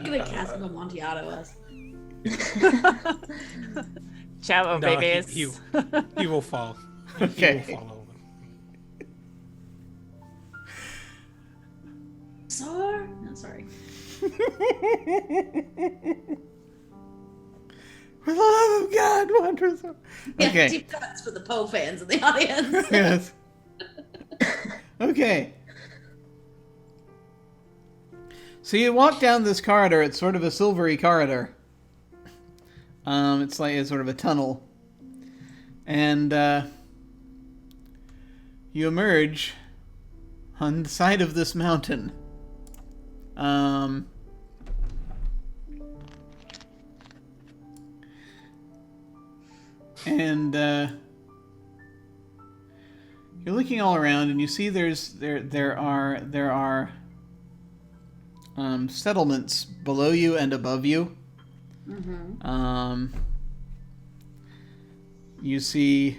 gonna cast him Amontillado us. Ciao, No, babies. he will fall. Okay. He will fall over. No, sorry. For the love of God, Wanderers. Yeah, Okay. deep cuts for the Poe fans in the audience. Yes. Okay. So you walk down this corridor. It's sort of a silvery corridor. It's like it's sort of a tunnel. And you emerge on the side of this mountain. And you're looking all around, and you see there are settlements below you and above you. You see,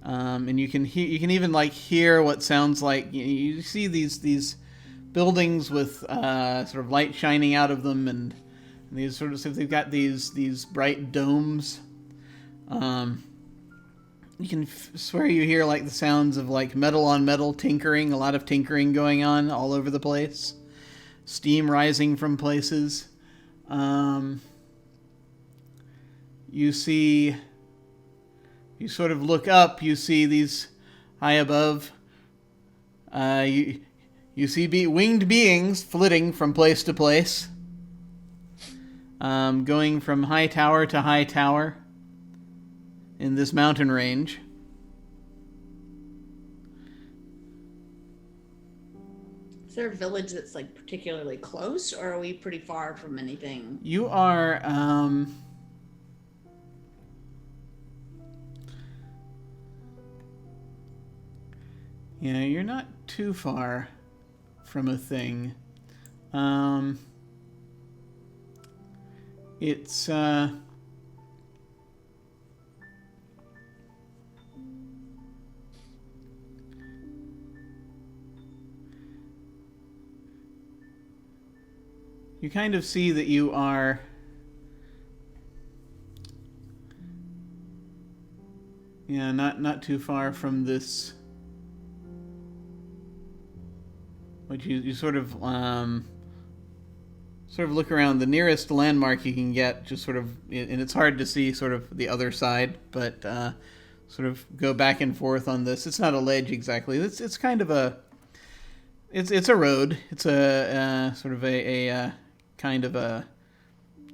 and you can even like hear what sounds like. You see these buildings with sort of light shining out of them, and these sort of they've got these bright domes. You can swear you hear like the sounds of like metal on metal tinkering, a lot of tinkering going on all over the place. Steam rising from places. You sort of look up, you see these high above. You see winged beings flitting from place to place. Going from high tower to high tower in this mountain range. there a village that's like particularly close, or are we pretty far from anything? You are, yeah, you're not too far from a thing. It's, you kind of see that you are not too far from this, but you sort of look around. The nearest landmark you can get, just sort of, and it's hard to see sort of the other side, but sort of go back and forth on this. It's not a ledge exactly. It's kind of a, it's a road. It's a sort of a kind of a,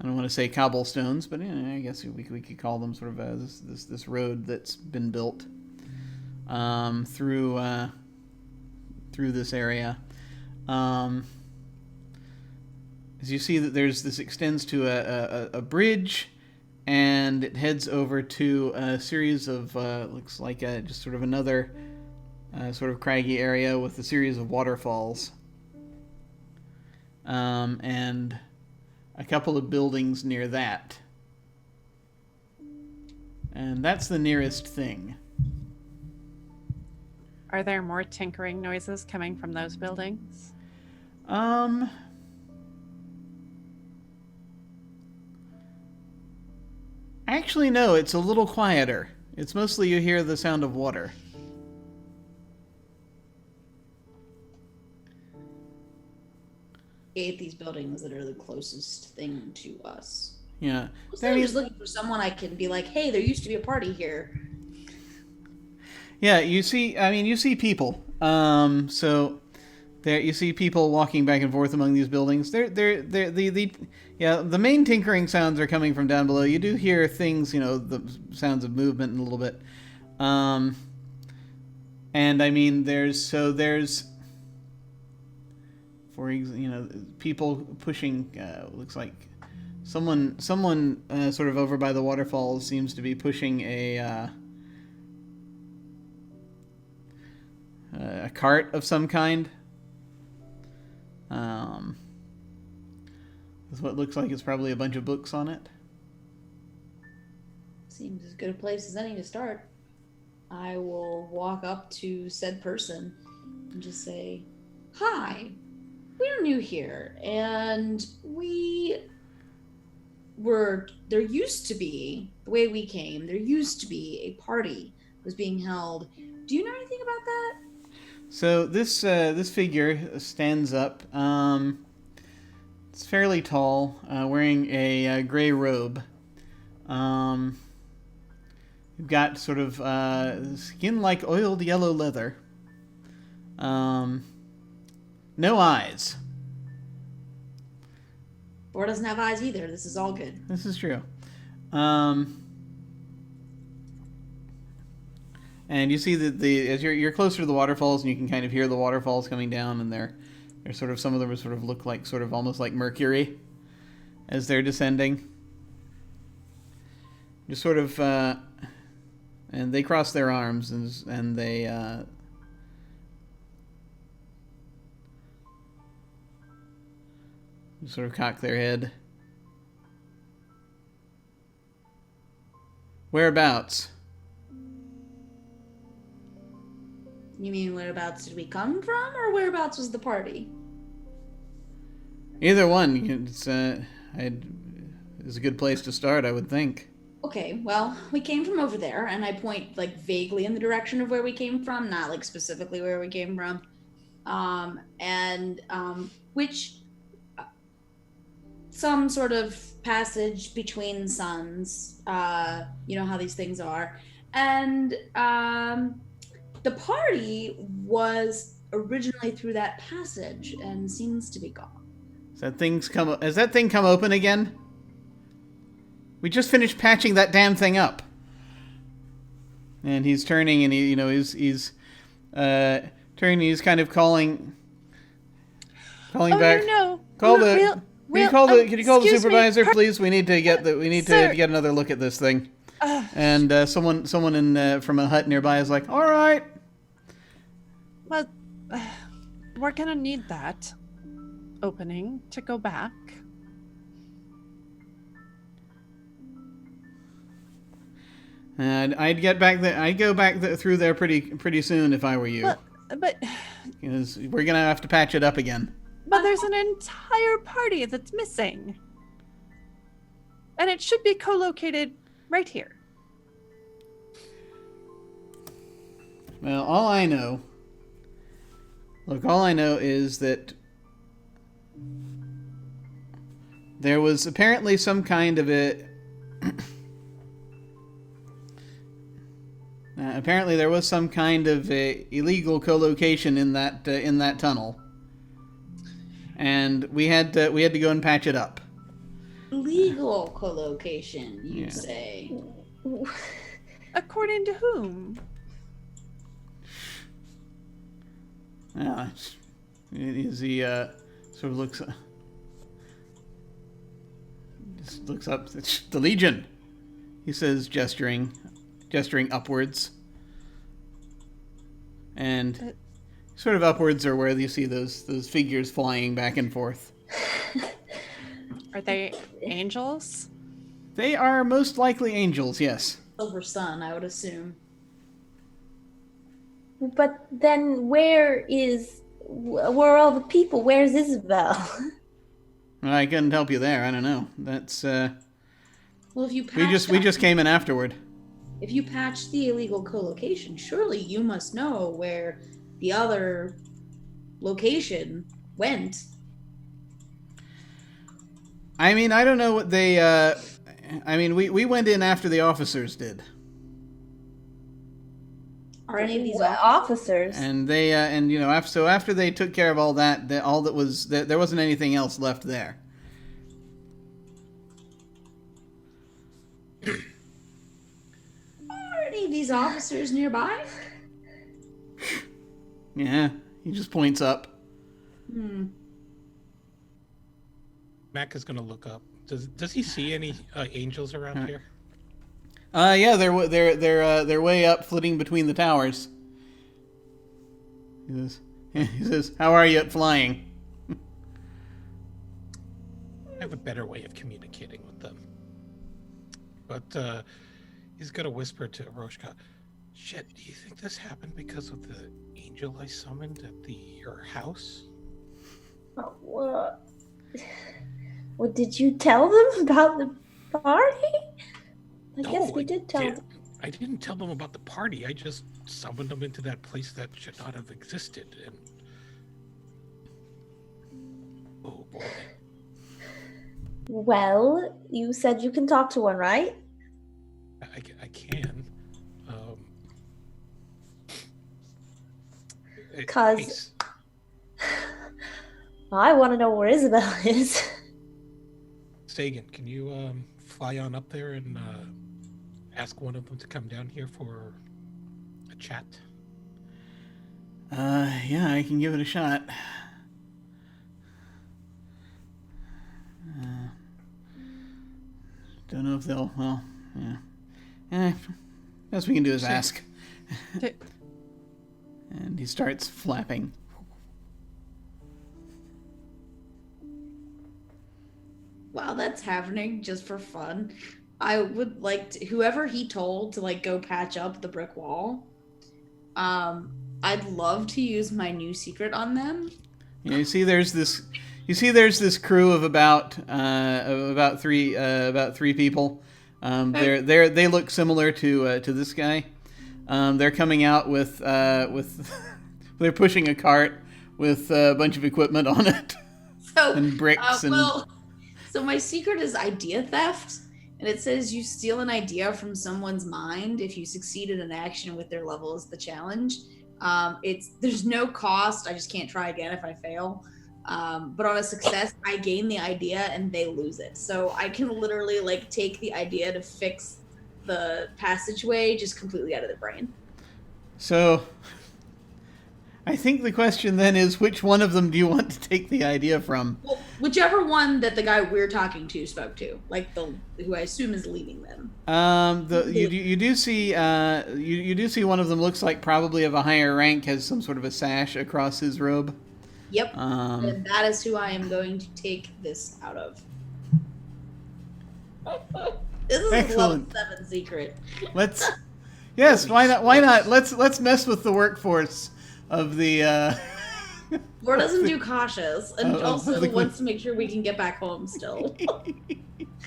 I don't want to say cobblestones, but I guess we could call them sort of this road that's been built through this area. As you see that this extends to a bridge, and it heads over to a series of looks like just sort of another sort of craggy area with a series of waterfalls, and a couple of buildings near that. And that's the nearest thing. Are there more tinkering noises coming from those buildings? Actually, no, it's a little quieter. It's mostly you hear the sound of water. These buildings that are the closest thing to us. Yeah. I'm just looking for someone I can be like, hey, there used to be a party here. Yeah, you see people. So there you see people walking back and forth among these buildings. The main tinkering sounds are coming from down below. You do hear things, the sounds of movement in a little bit. And I mean, there's for people pushing. Looks like someone sort of over by the waterfalls seems to be pushing a cart of some kind. With what looks like it's probably a bunch of books on it. Seems as good a place as any to start. I will walk up to said person and just say, hi, we're new here, and there used to be, the way we came, there used to be a party was being held. Do you know anything about that? So this figure stands up. It's fairly tall, wearing a gray robe. You've got sort of skin like oiled yellow leather. No eyes. Or doesn't have eyes either. This is all good. This is true. And you see that as you're closer to the waterfalls, and you can kind of hear the waterfalls coming down, and they're sort of, some of them sort of look like sort of almost like mercury as they're descending. Just sort of, and they cross their arms and they sort of cock their head. Whereabouts? You mean whereabouts did we come from, or whereabouts was the party? Either one. It's a good place to start, I would think. Okay, well, we came from over there, and I point like vaguely in the direction of where we came from, not like specifically where we came from. Which some sort of passage between suns. You know how these things are. And the party was originally through that passage and seems to be gone. Has that thing come open again? We just finished patching that damn thing up. And he's turning, and he's turning. He's kind of calling. Calling Oh back. no! Call We'll- the. we'll- Can you call the excuse me, supervisor, please? We need to get Sir. get another look at this thing. Uh, And someone in from a hut nearby is like, "All right." Well, we're gonna need that opening to go back. And I'd get back there. I'd go back through there pretty soon if I were you, But because we're gonna have to patch it up again. there's an entire party that's missing, and it should be co-located right here. Well, all I know is that there was apparently some kind of a. Apparently, there was some kind of a illegal co-location in that tunnel, and we had to go and patch it up. Legal co-location, you Yeah. say? According to whom? Yeah, is he sort of looks just looks up. It's the Legion, he says, gesturing upwards, and sort of upwards are where you see those figures flying back and forth. Are they angels? They are most likely angels, yes. Silver Sun, I would assume. But then where are all the people? Where's Isabel? I couldn't help you there. I don't know. That's Well, if you we patched just came in afterward. if you patch the illegal co-location, surely you must know where the other location went. I mean, I don't know what they. I mean, we went in after the officers did, Are any of these officers? and they and you know after they took care of all that, all that was there wasn't anything else left there. Are any of these officers nearby? Yeah, he just points up. Mac is gonna look up. Does he see any angels around here? Yeah, they're way up, flitting between the towers. He says, "How are you at flying?" I have a better way of communicating with them. But he's gonna whisper to Roshka, "Shit, do you think this happened because of the angel I summoned at your house?" Oh, what did you tell them about the party? I guess we did tell them. I didn't tell them about the party. I just summoned them into that place that should not have existed. And oh boy. Well, you said you can talk to one, right? I can. 'Cause I want to know where Isabel is. Sagan, can you fly on up there and ask one of them to come down here for a chat? Yeah, I can give it a shot. Don't know if they'll. Well, yeah. Best we can do is ask. And he starts flapping. While that's happening, just for fun, I would like to, whoever he told to like go patch up the brick wall. I'd love to use my new secret on them. Yeah, you see, there's this crew of about three people. They look similar to this guy. They're coming out with they're pushing a cart with a bunch of equipment on it So and bricks so my secret is idea theft, and it says you steal an idea from someone's mind if you succeed in an action with their level as the challenge. There's no cost. I just can't try again if I fail. But on a success, I gain the idea and they lose it. So I can literally like take the idea to fix the passageway just completely out of the brain. So I think the question then is, which one of them do you want to take the idea from? Well, whichever one that the guy we're talking to spoke to, like the who I assume is leading them. You do see you do see one of them looks like probably of a higher rank, has some sort of a sash across his robe. Yep. And that is who I am going to take this out of. This is Excellent. level 7 secret. Yes, why not? Why not? Let's mess with the workforce of the. Or doesn't do cautious, and also the- wants to make sure we can get back home still.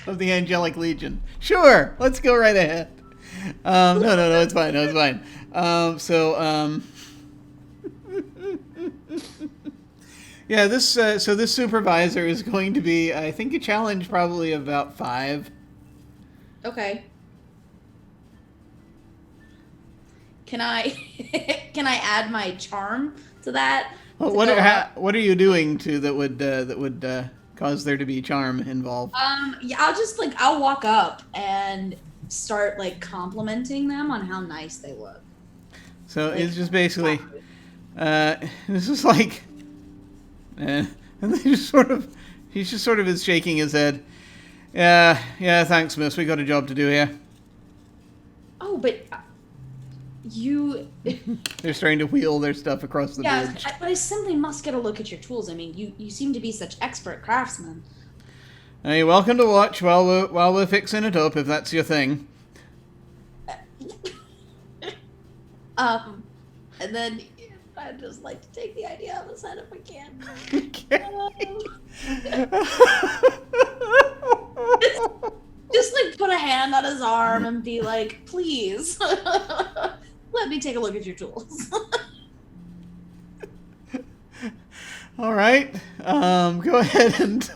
Of the Angelic Legion. Sure, let's go right ahead. No, it's fine. No, it's fine. Yeah, this supervisor is going to be, I think, a challenge probably of about 5. Okay. Can I can I add my charm to that? Well, To what go up? are you doing to that would cause there to be charm involved? Yeah, I'll walk up and start like complimenting them on how nice they look. So Like, it's just basically, this is like, and then he's just sort of is shaking his head. Yeah, thanks, miss. We got a job to do here. Oh, but you. They're starting to wheel their stuff across the Yeah, bridge. but I simply must get a look at your tools. I mean, you seem to be such expert craftsmen. You're welcome to watch while we're fixing it up, if that's your thing. And then I'd just like to take the idea of his head if I can. Just like put a hand on his arm and be like, please, let me take a look at your tools. All right. Go ahead and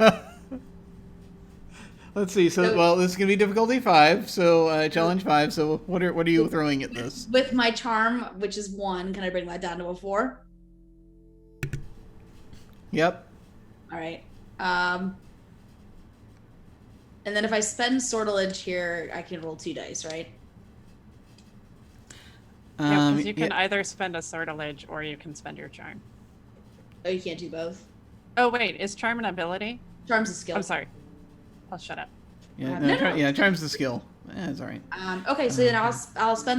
let's see. So, well, this is gonna be difficulty 5. So, challenge 5. So, what are you throwing at this? With my charm, which is 1, can I bring that down to a 4? Yep. All right. And then if I spend sortilege here, I can roll 2 dice, right? Yeah, because you can yeah. either spend a sortilege or you can spend your charm. Oh, you can't do both. Oh wait, is charm an ability? Charm's a skill. I'm sorry. I'll shut up. Yeah, No. charm's the skill. Yeah, it's all right. Okay, so then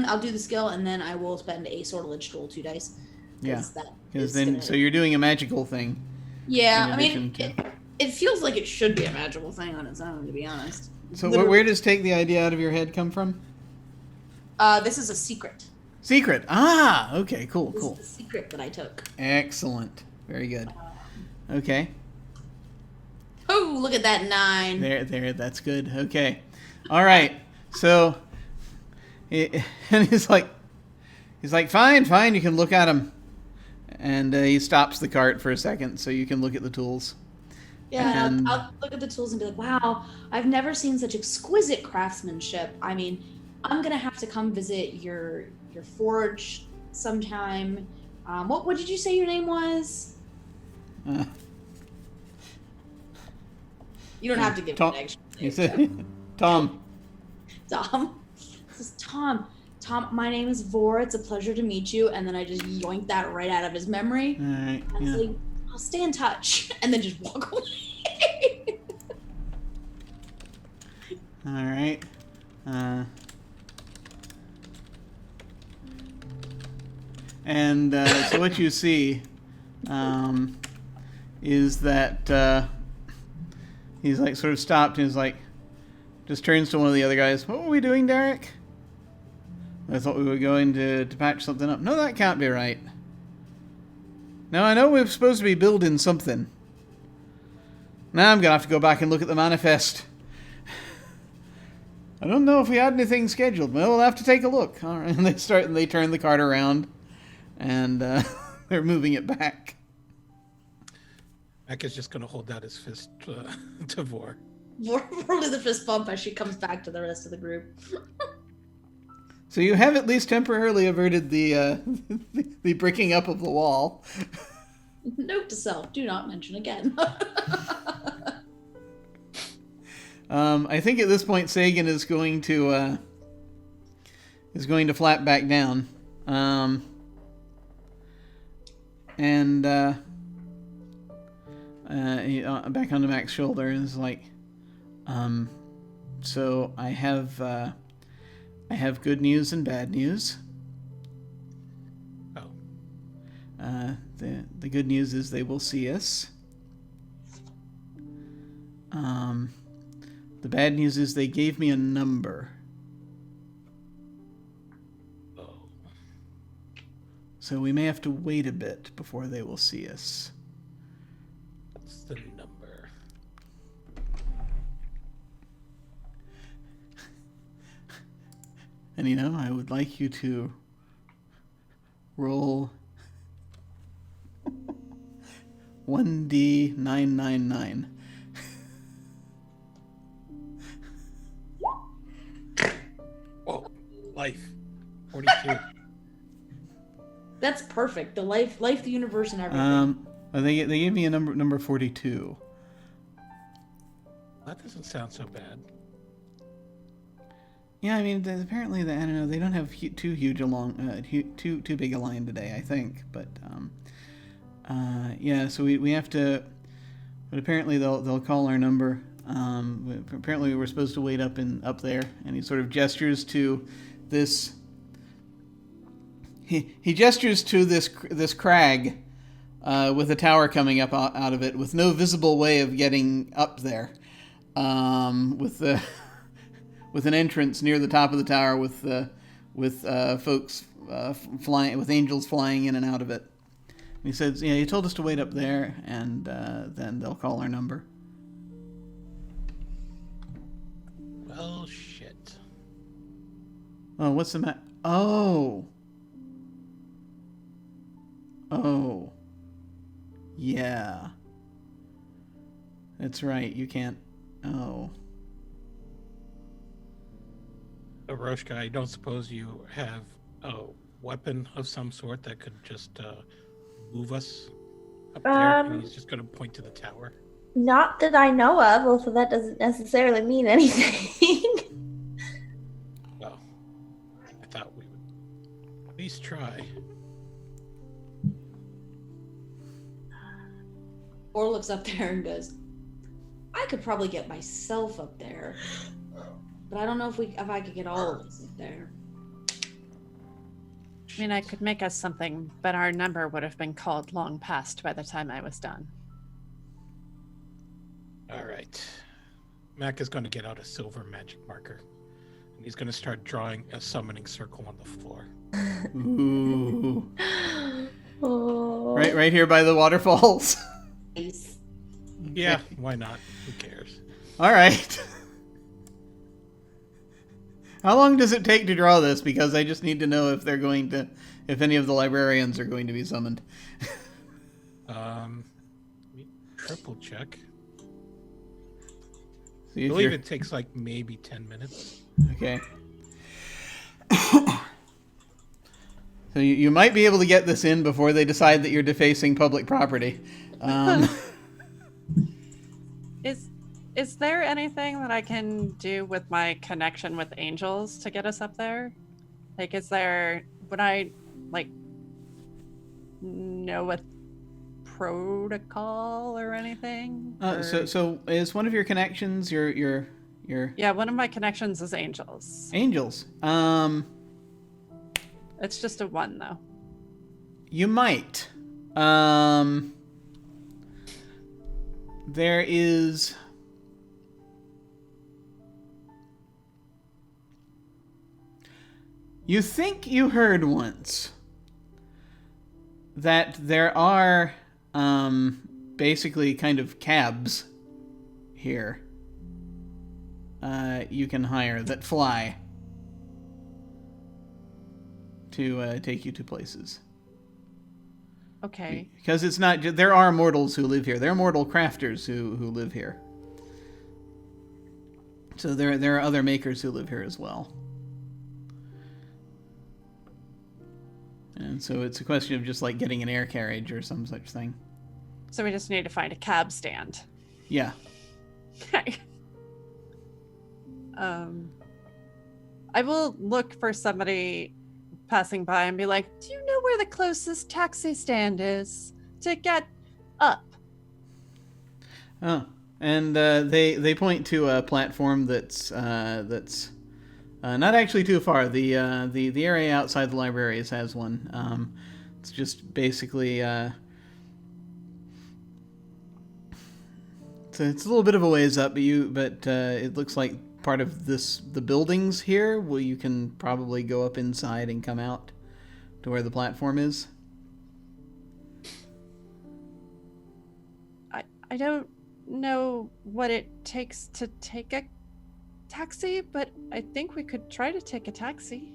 I'll do the skill, and then I will spend a sortilege to roll 2 dice. Yeah, that because is then gonna- so you're doing a magical thing. Yeah, in I mean, addition to- it feels like it should be a magical thing on its own, to be honest. So Literally. where does take the idea out of your head come from? This is a secret. Secret. Ah, okay, cool. This is the secret that I took. Excellent. Very good. Okay. Oh, look at that 9. There, that's good. Okay. All right. So, and he's like, fine, you can look at him. And he stops the cart for a second so you can look at the tools. Yeah, And- I'll look at the tools and be like, wow, I've never seen such exquisite craftsmanship. I mean, I'm going to have to come visit your forge sometime. What did you say your name was? Uh, You don't have to give Tom- me an extra he name. said, Tom. Tom. This is Tom. Tom, my name is Vor. It's a pleasure to meet you. And then I just yoinked that right out of his memory. All right. I was Yeah. like, I'll stay in touch. And then just walk away. All right. And so what you see is that he's like sort of stopped and is like, just turns to one of the other guys. What were we doing, Derek? I thought we were going to patch something up. No, that can't be right. Now, I know we're supposed to be building something. Now I'm going to have to go back and look at the manifest. I don't know if we had anything scheduled. Well, we'll have to take a look. All right, and they turn the cart around, and they're moving it back. Mac is just going to hold out his fist to Vor. Vor did the fist bump as she comes back to the rest of the group. So you have at least temporarily averted the the bricking up of the wall. Note to self: do not mention again. I think at this point Sagan is going to flap back down. And back onto Mac's shoulder and is like, so I have good news and bad news. Oh. The good news is they will see us. The bad news is they gave me a number. Oh. So we may have to wait a bit before they will see us. What's the number? And I would like you to roll 1D999. Whoa. Life. 42. That's perfect. The life, the universe, and everything. They gave me a number 42. That doesn't sound so bad. Yeah, I mean, apparently I don't know, they don't have too big a line today, I think. But yeah, so we have to. But apparently they'll call our number. Apparently we're supposed to wait up there, and he sort of gestures to this. He gestures to this crag with a tower coming up out of it, with no visible way of getting up there. With an entrance near the top of the tower, with folks flying, with angels flying in and out of it. And he says, "Yeah, he told us to wait up there, and then they'll call our number." Well, shit. Oh, what's the matter? Oh, yeah. That's right. You can't. Oh. Aroshka, I don't suppose you have a weapon of some sort that could just move us up there? And he's just going to point to the tower. Not that I know of, although that doesn't necessarily mean anything. Well, I thought we would at least try. Or looks up there and goes, I could probably get myself up there. But I don't know if I could get all of us up there. I mean, I could make us something, but our number would have been called long past by the time I was done. All right. Mac is going to get out a silver magic marker. And he's going to start drawing a summoning circle on the floor. Ooh. Oh. Right here by the waterfalls. Nice. Yeah, why not? Who cares? All right. How long does it take to draw this? Because I just need to know if if any of the librarians are going to be summoned. Let me triple check. See I if believe it takes like maybe 10 minutes. Okay. So you might be able to get this in before they decide that you're defacing public property. Is there anything that I can do with my connection with angels to get us up there? Like, would I know a protocol or anything? So is one of your connections your Yeah, one of my connections is angels. angels? It's just a one though. You might. There is. You think you heard once that there are basically kind of cabs here you can hire that fly to take you to places. Okay. Because it's not. There are mortals who live here. There are mortal crafters who live here. So there are other makers who live here as well. And so it's a question of just like getting an air carriage or some such thing. So we just need to find a cab stand. Yeah. Okay. I will look for somebody passing by and be like, do you know where the closest taxi stand is to get up? Oh, and they point to a platform that's not actually too far. The area outside the libraries has one. It's just basically it's a little bit of a ways up, but it looks like part of the buildings here. Well, you can probably go up inside and come out to where the platform is. I don't know what it takes to take a taxi, but I think we could try to take a taxi.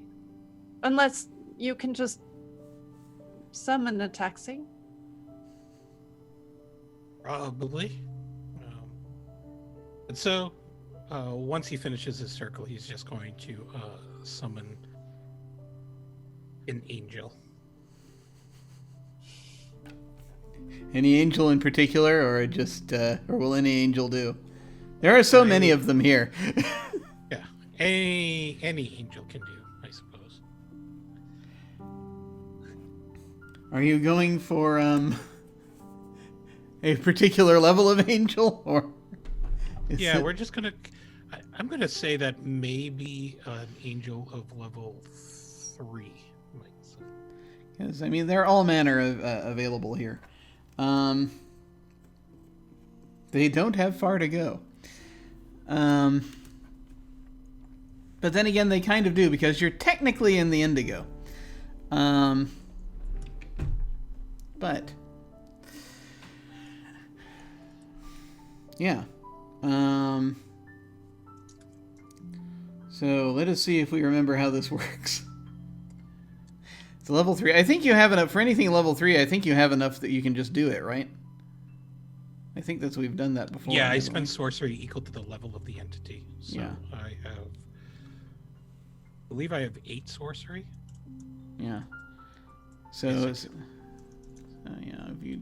Unless you can just summon a taxi. Probably. And so, once he finishes his circle, he's just going to summon an angel. Any angel in particular, or just, or will any angel do? There are so many of them here. Yeah, any angel can do, I suppose. Are you going for a particular level of angel, or? Yeah, we're just gonna. I'm gonna say that maybe an angel of level 3. Because I mean, they're all manner of available here. They don't have far to go. But then again, they kind of do, because you're technically in the Indigo. But yeah. So let us see if we remember how this works. It's level 3. I think you have enough for anything level 3. I think you have enough that you can just do it, right? I think that's we've done that before. Yeah, I spend sorcery equal to the level of the entity. So yeah. I believe I have 8 sorcery. Yeah. So yeah, if you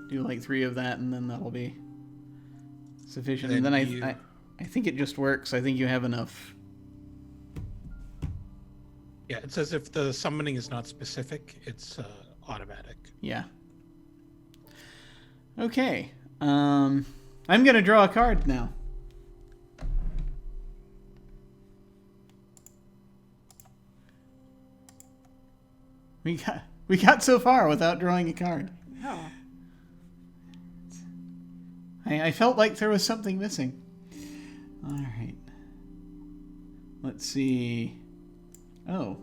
do like 3 of that, and then that'll be sufficient. And then I think it just works. I think you have enough. Yeah, it says if the summoning is not specific, it's automatic. Yeah. Okay. I'm gonna draw a card now. We got so far without drawing a card. Oh. I felt like there was something missing. All right. Let's see. Oh.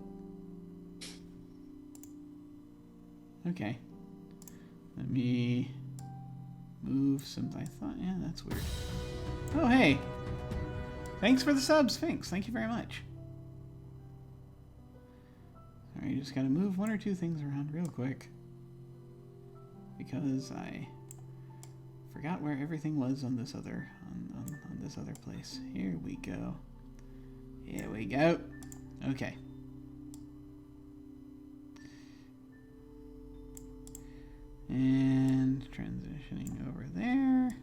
Okay. Let me move some. I thought, yeah, that's weird. Oh, hey. Thanks for the sub, Sphinx. Thank you very much. All right, just gotta move 1 or 2 things around real quick, because I forgot where everything was on this other on this other place. Here we go. Here we go. Okay. And transitioning over there.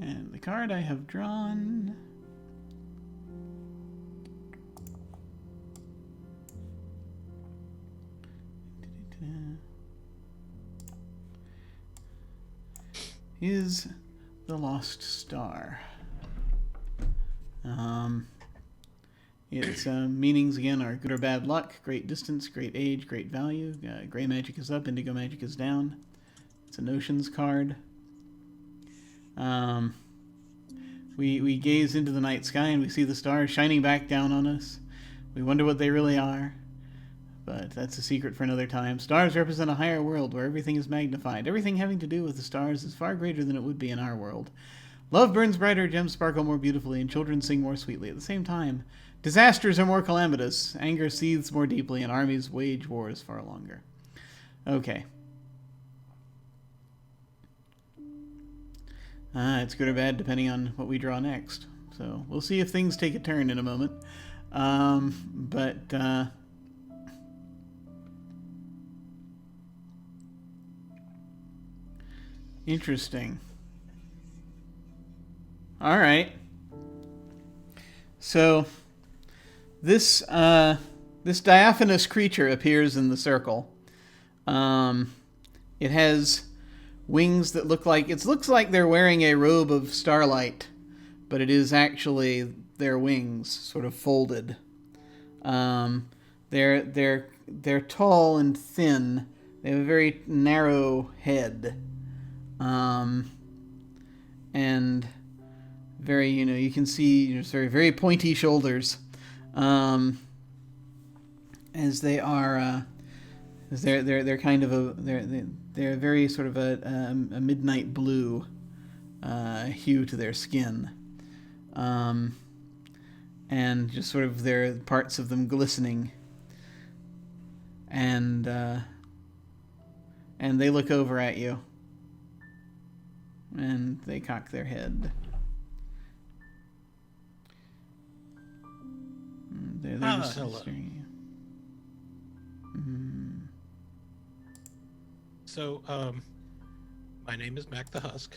And the card I have drawn is the Lost Star. Its meanings again are good or bad luck, great distance, great age, great value. Gray magic is up, indigo magic is down. It's a notions card. We gaze into the night sky and we see the stars shining back down on us. We wonder what they really are, but that's a secret for another time. Stars represent a higher world where everything is magnified. Everything having to do with the stars is far greater than it would be in our world. Love burns brighter, gems sparkle more beautifully, and children sing more sweetly. At the same time, disasters are more calamitous, anger seethes more deeply, and armies wage wars far longer. Okay. It's good or bad depending on what we draw next. So we'll see if things take a turn in a moment. Interesting. All right. So this this diaphanous creature appears in the circle. It has wings that looks like they're wearing a robe of starlight, but it is actually their wings sort of folded. They're tall and thin. They have a very narrow head, and very, you can see just very, very pointy shoulders, as they are, as they're kind of they're very sort of a midnight blue hue to their skin, and just sort of their parts of them glistening, and they look over at you, and they cock their head. They're just hello. staring at you. Mm. So, my name is Mac the Husk.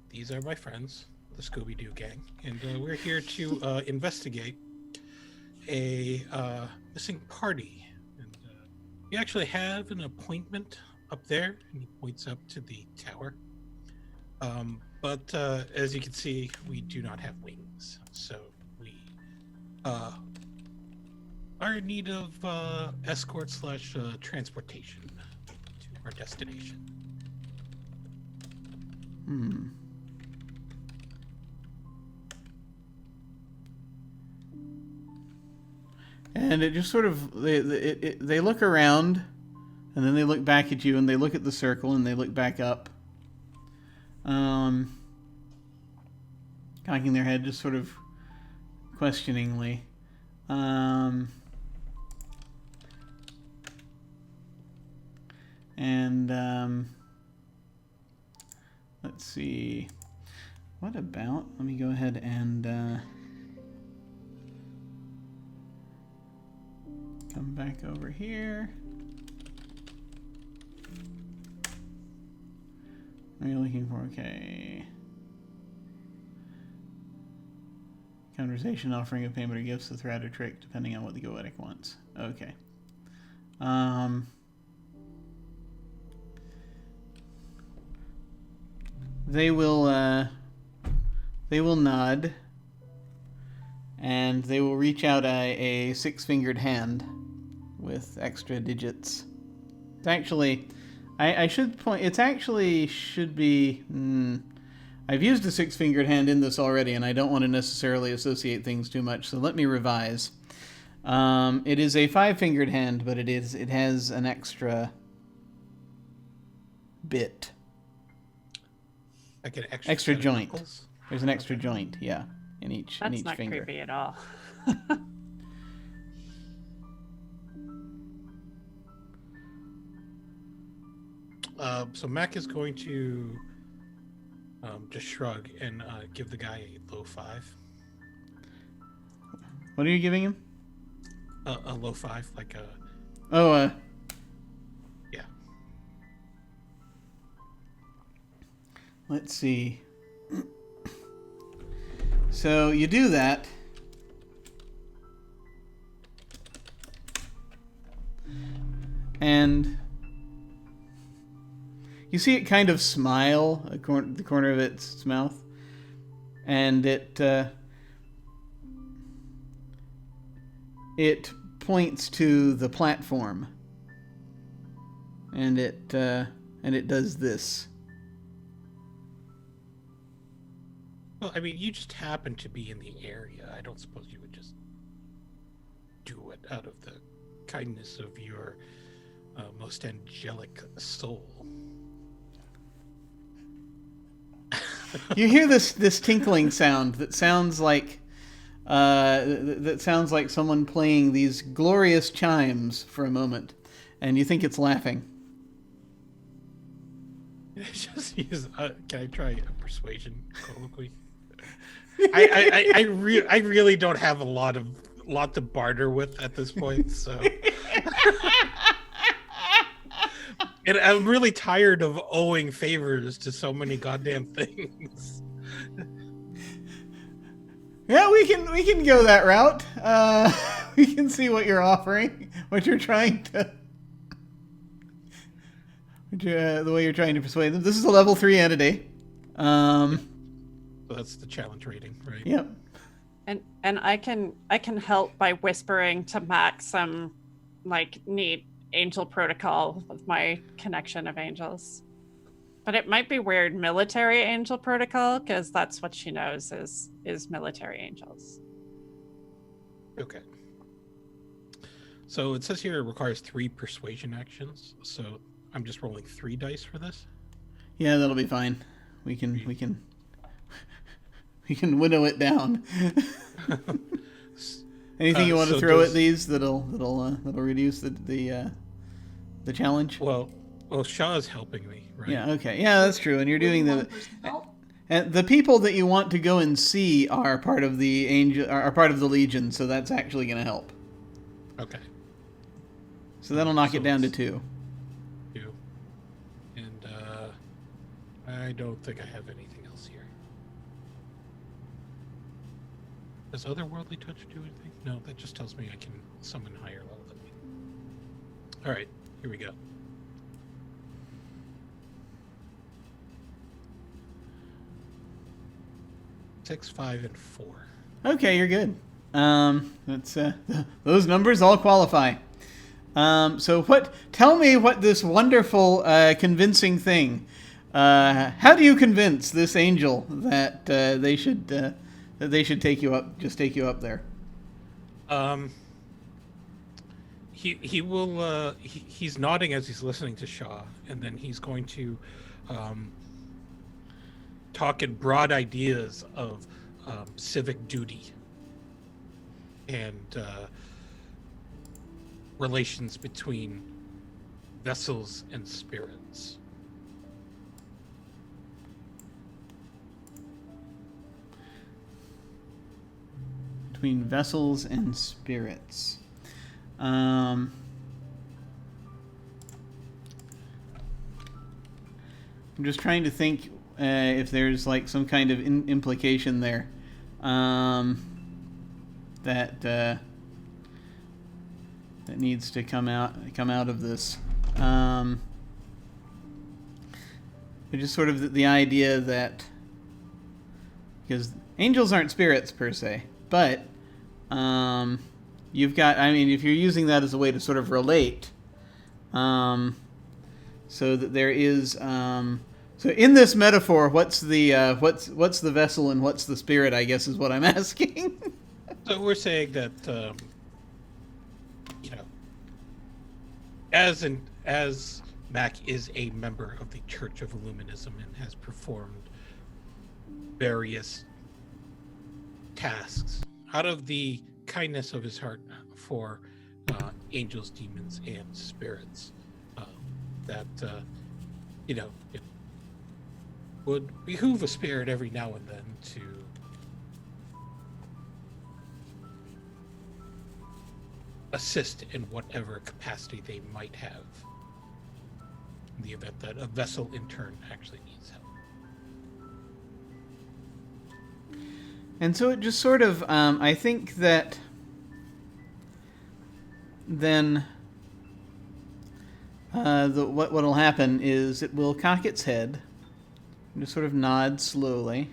These are my friends, the Scooby-Doo gang, and we're here to investigate a missing party. And we actually have an appointment up there, and he points up to the tower. But as you can see, we do not have wings, so we are in need of escort / transportation to our destination. And it just sort of they look around, and then they look back at you, and they look at the circle, and they look back up, cocking their head just sort of questioningly. Let's see. What about? Let me go ahead and come back over here. What are you looking for? Okay. Conversation, offering a payment or gifts, a threat or trick, depending on what the goetic wants. Okay. They will nod, and they will reach out a six-fingered hand with extra digits. It's actually, I should point. It's actually should be. I've used a six-fingered hand in this already, and I don't want to necessarily associate things too much. So let me revise. It is a five-fingered hand, but it has an extra bit. Like an Extra set of joint. knuckles? There's an extra joint, yeah, in each That's not finger. creepy at all. So Mac is going to just shrug and give the guy a low 5. What are you giving him? A low 5, like a... Oh, Yeah. let's see. So you do that. And you see it kind of smile, the corner of its mouth. And it points to the platform. And it does this. Well, I mean, you just happen to be in the area. I don't suppose you would just do it out of the kindness of your most angelic soul. You hear this tinkling sound that sounds like someone playing these glorious chimes for a moment, and you think it's laughing. Just use. Can I try a persuasion colloquy? I really don't have a lot to barter with at this point, so. And I'm really tired of owing favors to so many goddamn things. Yeah, we can go that route. We can see what you're offering. what you're trying to, the way you're trying to persuade them. This is a level 3 entity. So that's the challenge rating, right? Yep. And I can help by whispering to Max some neat angel protocol with my connection of angels. But it might be weird military angel protocol, because that's what she knows is military angels. Okay. So it says here it requires 3 persuasion actions. So I'm just rolling 3 dice for this. Yeah, that'll be fine. We can winnow it down. Anything you want to throw at these that'll reduce the challenge? Well, Shaw's helping me, right? Yeah. Okay. Yeah, that's true. And you're doing Help. and the people that you want to go and see are part of the are part of the Legion, so that's actually going to help. Okay. So that'll knock it down to 2. 2. And I don't think I have anything else here. Does otherworldly touch do anything? No, that just tells me I can summon higher level than me. All right, here we go. Six, 5, and 4. Okay, you're good. That's those numbers all qualify. So tell me what this wonderful, convincing thing. How do you convince this angel that they should take you up? Just take you up there. He will. He's nodding as he's listening to Shaw, and then he's going to talk in broad ideas of civic duty and relations between vessels and spirits. Between vessels and spirits. I'm just trying to think if there's some kind of implication there that needs to come out of this. But just sort of the idea that, because angels aren't spirits per se, but you've got, if you're using that as a way to sort of relate, so that there is, so in this metaphor, what's the vessel and what's the spirit, I guess is what I'm asking. So we're saying that, as Mac is a member of the Church of Illuminism and has performed various tasks out of the kindness of his heart for angels, demons, and spirits, that it would behoove a spirit every now and then to assist in whatever capacity they might have in the event that a vessel in turn actually needs help. And so it just sort of, I think that then what'll happen is it will cock its head, and just sort of nod slowly,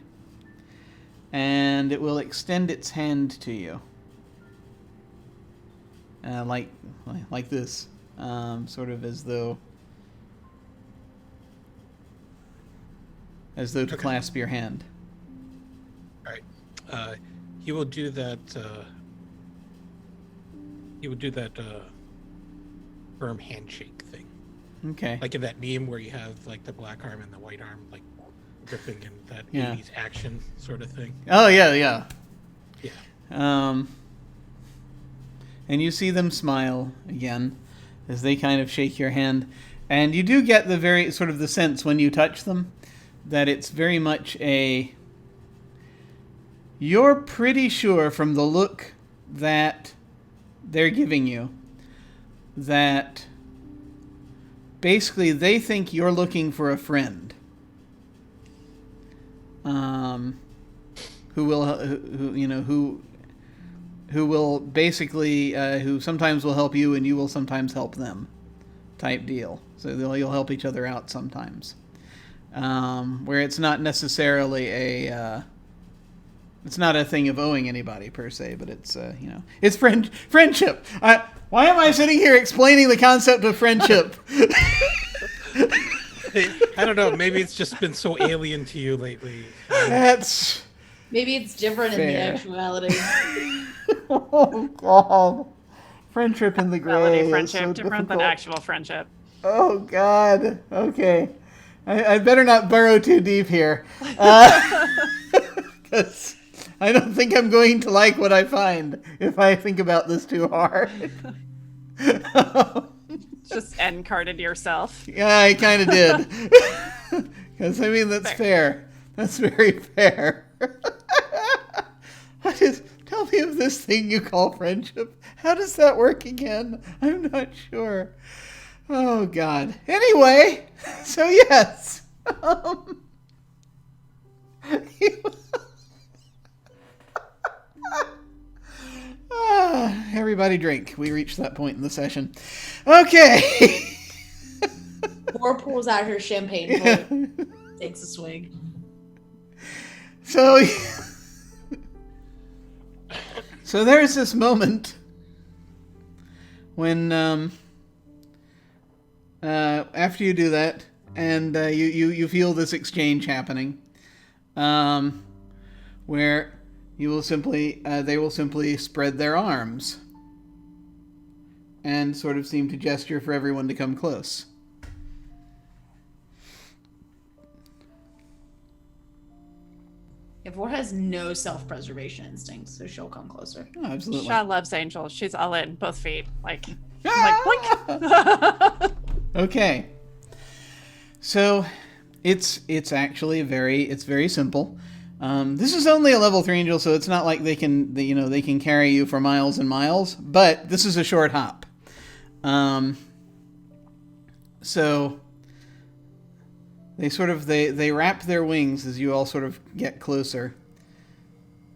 and it will extend its hand to you, like this, sort of as though to clasp your hand. All right. He will do that. Firm handshake thing. Okay. Like in that meme where you have the black arm and the white arm gripping in that Yeah. 80s action sort of thing. Oh yeah. Yeah. And you see them smile again as they kind of shake your hand, and you do get the very sort of the sense when you touch them that it's very much you're pretty sure from the look that they're giving you that basically they think you're looking for a friend who who will basically, who sometimes will help you and you will sometimes help them, type deal. So you'll help each other out sometimes. Where it's not necessarily it's not a thing of owing anybody per se, but it's it's friendship. Why am I sitting here explaining the concept of friendship? I don't know. Maybe it's just been so alien to you lately. That's Maybe it's different in the fair. actuality. Oh God, friendship in the Reality gray. friendship is so different than difficult. actual friendship. Oh God. Okay, I better not burrow too deep here, because I don't think I'm going to like what I find if I think about this too hard. Just end carded yourself. Yeah, I kind of did. Because, I mean, that's fair. That's very fair. Tell me of this thing you call friendship. How does that work again? I'm not sure. Oh, God. Anyway, so yes. Everybody drink. We reached that point in the session. Okay. Or pulls out her champagne, fully, takes a swig. So there's this moment when after you do that and you feel this exchange happening, where you will simply they will simply spread their arms and sort of seem to gesture for everyone to come close. Vor has no self-preservation instinct, so she'll come closer. Oh, absolutely. Shaw loves Angel. She's all in, both feet. Like blink. Okay. So it's actually very simple. This is only a level 3 angel, so it's not like they can carry you for miles and miles, but this is a short hop. So they wrap their wings as you all sort of get closer.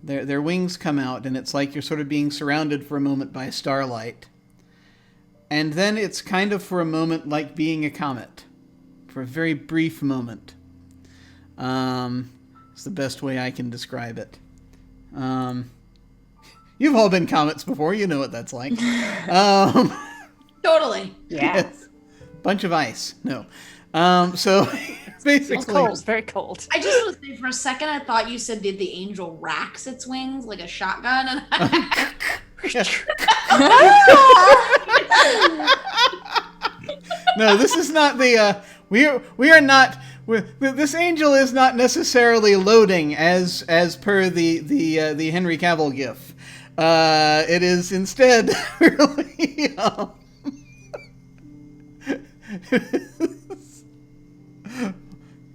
Their wings come out, and it's like you're sort of being surrounded for a moment by starlight. And then it's kind of for a moment like being a comet. For a very brief moment. It's the best way I can describe it. You've all been comets before, you know what that's like. Totally. Yeah. Yes. Bunch of ice. No. So basically, It's cold. Very cold. I just want to say, for a second, I thought you said did the angel racks its wings like a shotgun, and I... No, this is not the. We are not. This angel is not necessarily loading as per the Henry Cavill gif. It is instead really.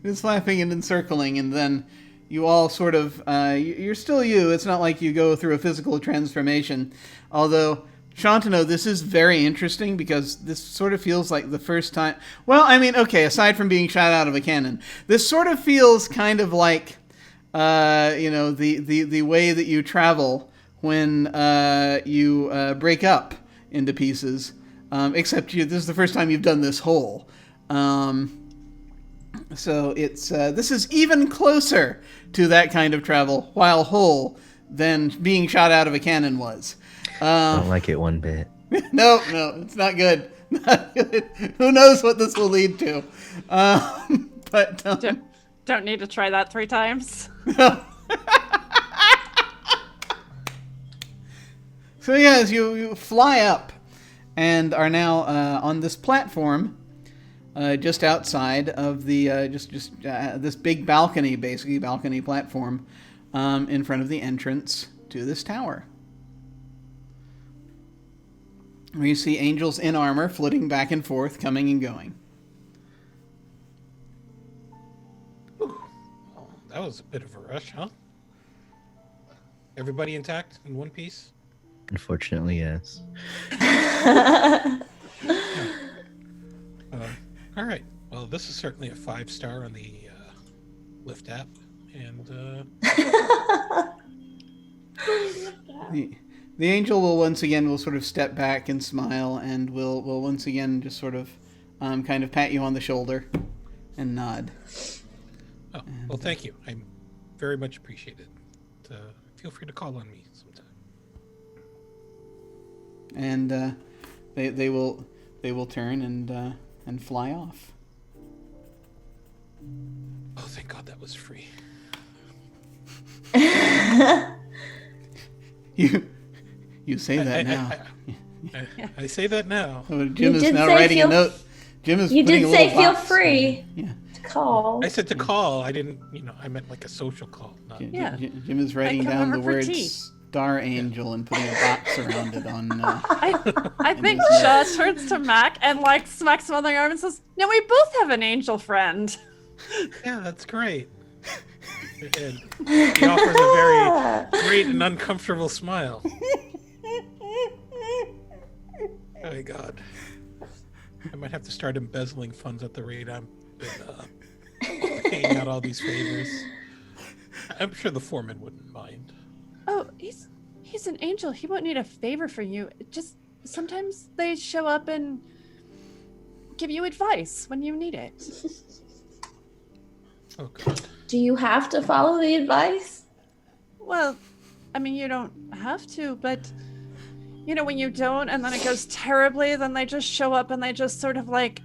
It's flapping and encircling, and then you all sort of you're still you. It's not like you go through a physical transformation, although. Shantano, this is very interesting because this sort of feels like the first time. Well, I mean, okay, aside from being shot out of a cannon, this sort of feels kind of like, the way that you travel when you break up into pieces. Except this is the first time you've done this whole. So it's this is even closer to that kind of travel while whole than being shot out of a cannon was. I don't like it one bit. No, it's not good. Not good. Who knows what this will lead to? But Don't need to try that 3 times. So yes, you fly up and are now on this platform just outside of the this big balcony, basically balcony platform in front of the entrance to this tower. Where you see angels in armor flitting back and forth, coming and going. Ooh, well, that was a bit of a rush, huh? Everybody intact in one piece? Unfortunately, yes. All right. Well, this is certainly a 5-star on the Lyft app, and The angel will sort of step back and smile, and will once again just sort of kind of pat you on the shoulder and nod. Oh, well, thank you. I'm very much appreciated. Feel free to call on me sometime. And they will turn and fly off. Oh, thank God that was free. You say that now. I say that now. Oh, Jim You is did now say writing a feel- note. Jim is You putting did a say little feel box. free Yeah. to call. I said to call. I didn't, I meant like a social call. Not... Yeah. Jim is writing come down over the for words tea. Star Angel and putting a box around it on. I think his Shaw turns to Mac and like smacks him on the arm and says, "Now we both have an angel friend." Yeah, that's great. And he offers a very great and uncomfortable smile. Oh my God. I might have to start embezzling funds at the rate I'm paying out all these favors. I'm sure the foreman wouldn't mind. Oh, he's an angel. He won't need a favor for you. It just sometimes they show up and give you advice when you need it. Oh God. Do you have to follow the advice? Well, I mean, you don't have to, but when you don't and then it goes terribly, then they just show up and they just sort of like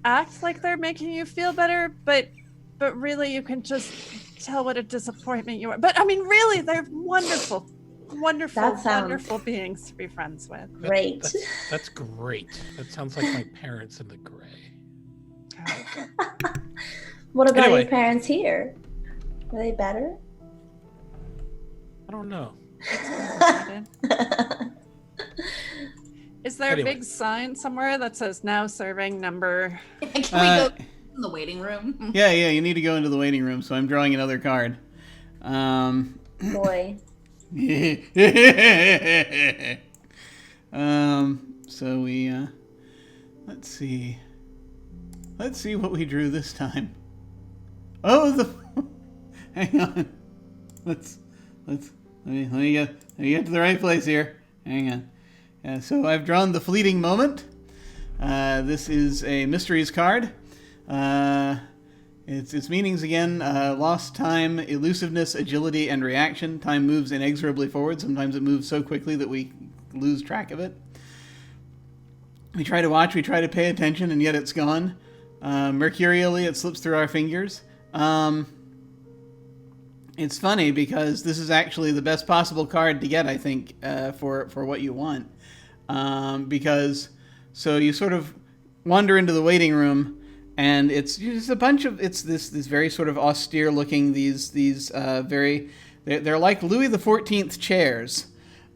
act like they're making you feel better, but really you can just tell what a disappointment you are. But I mean, really, they're wonderful, wonderful beings to be friends with. Great. That's great. That sounds like my parents in the gray. What about Anyway. your parents here? Are they better? I don't know. Is there Anyway. a big sign somewhere that says now serving number? Can we go in the waiting room? Yeah, you need to go into the waiting room, so I'm drawing another card. Boy. So we let's see what we drew this time. Oh, hang on. Let me get to the right place here. Hang on. Yeah, so I've drawn the fleeting moment. This is a mysteries card. Its meanings again: lost time, elusiveness, agility, and reaction. Time moves inexorably forward. Sometimes it moves so quickly that we lose track of it. We try to watch, we try to pay attention, and yet it's gone. Mercurially, it slips through our fingers. It's funny because this is actually the best possible card to get, I think, for what you want. Because so you sort of wander into the waiting room, and it's just a bunch of this very sort of austere looking these very they're like Louis XIV chairs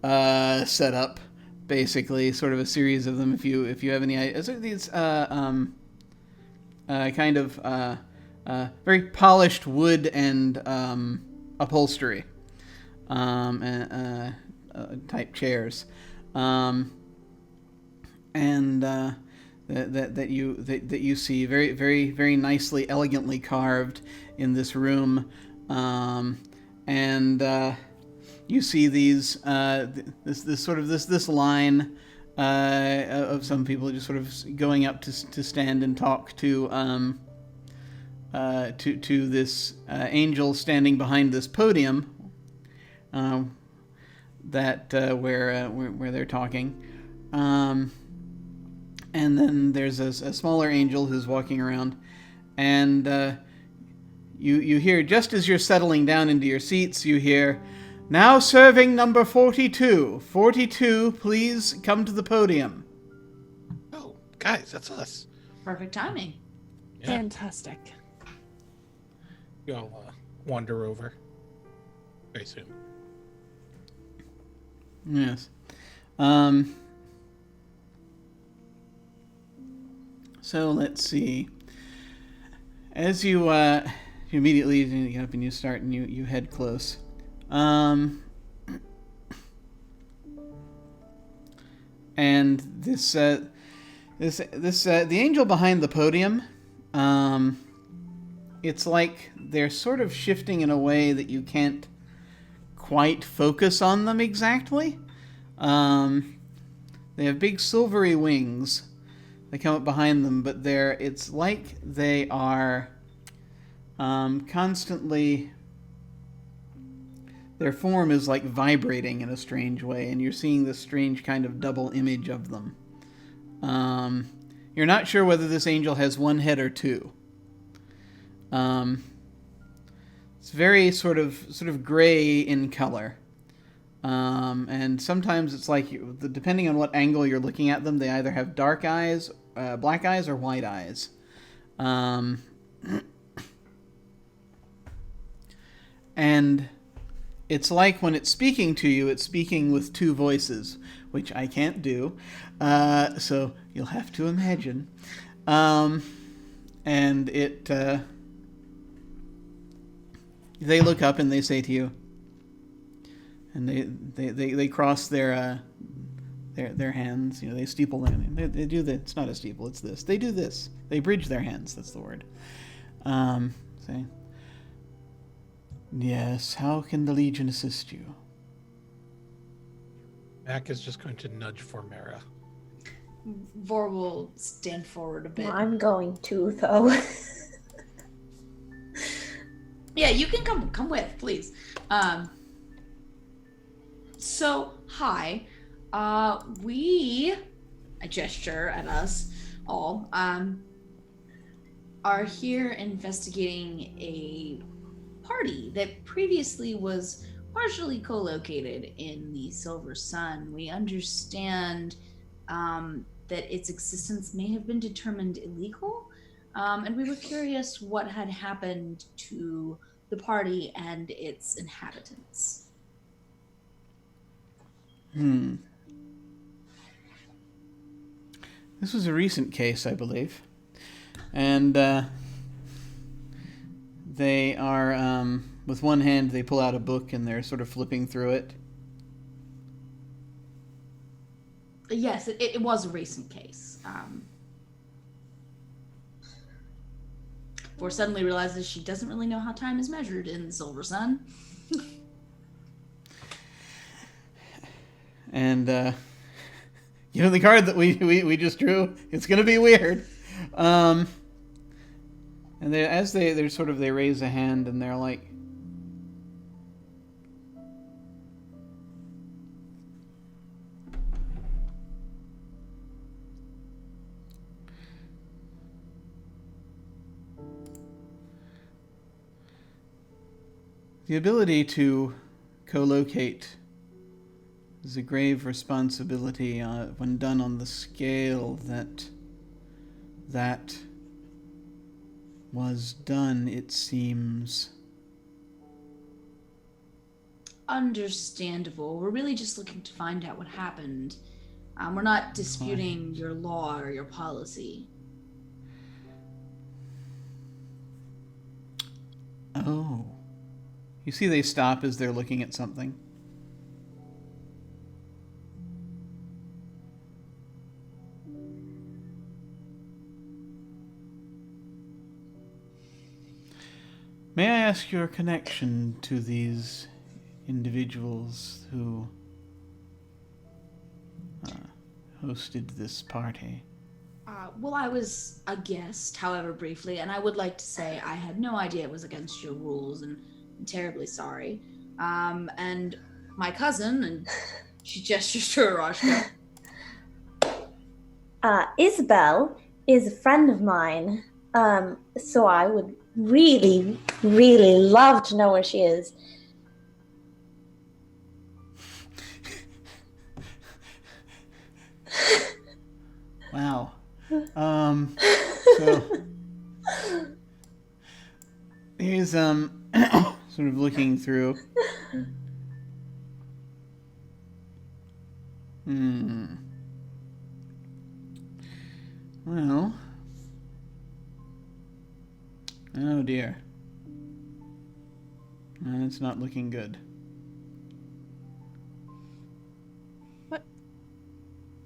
set up, basically, sort of a series of them. If you have any ideas, these kind of very polished wood and upholstery type chairs, and that you see very very very nicely, elegantly carved in this room, and you see these this line of some people just sort of going up to stand and talk to this angel standing behind this podium that where they're talking, and then there's a smaller angel who's walking around, and you hear, just as you're settling down into your seats, you hear, "Now serving number 42. 42, please come to the podium." Oh, guys, that's us. Perfect timing. Yeah. Fantastic. You all wander over very soon. Yes. So let's see. As you immediately get up and you start and you head close. And this the angel behind the podium, it's like they're sort of shifting in a way that you can't quite focus on them exactly. They have big silvery wings. They come up behind them, but it's like they are constantly... Their form is like vibrating in a strange way, and you're seeing this strange kind of double image of them. You're not sure whether this angel has one head or two. It's very sort of gray in color. And sometimes it's like, depending on what angle you're looking at them, they either have dark eyes, black eyes, or white eyes. And it's like when it's speaking to you, it's speaking with two voices, which I can't do. So you'll have to imagine. And they look up and they say to you, and they cross their hands. They steeple them. They do this. It's not a steeple. It's this. They do this. They bridge their hands. That's the word. Say, yes. How can the Legion assist you? Mac is just going to nudge Formera. Vor will stand forward a bit. I'm going to, though. Yeah, you can come with, please. So, hi. I gesture at us all, are here investigating a party that previously was partially co-located in the Silver Sun. We understand that its existence may have been determined illegal, and we were curious what had happened to the party and its inhabitants. This was a recent case, I believe. And they are, with one hand, they pull out a book and they're sort of flipping through it. Yes, it was a recent case. Vor suddenly realizes she doesn't really know how time is measured in the Silver Sun. And, the card that we just drew, it's going to be weird. And they raise a hand and they're like, the ability to co-locate is a grave responsibility when done on the scale that was done, it seems. Understandable. We're really just looking to find out what happened. We're not disputing your law or your policy. Oh. You see they stop as they're looking at something. May I ask your connection to these individuals who hosted this party? Well, I was a guest, however briefly, and I would like to say I had no idea it was against your rules, and I'm terribly sorry. And my cousin, and she gestures to Arashka. Isabel is a friend of mine, so I would really, really love to know where she is. Wow. So he's sort of looking through. Well. Oh dear. It's not looking good.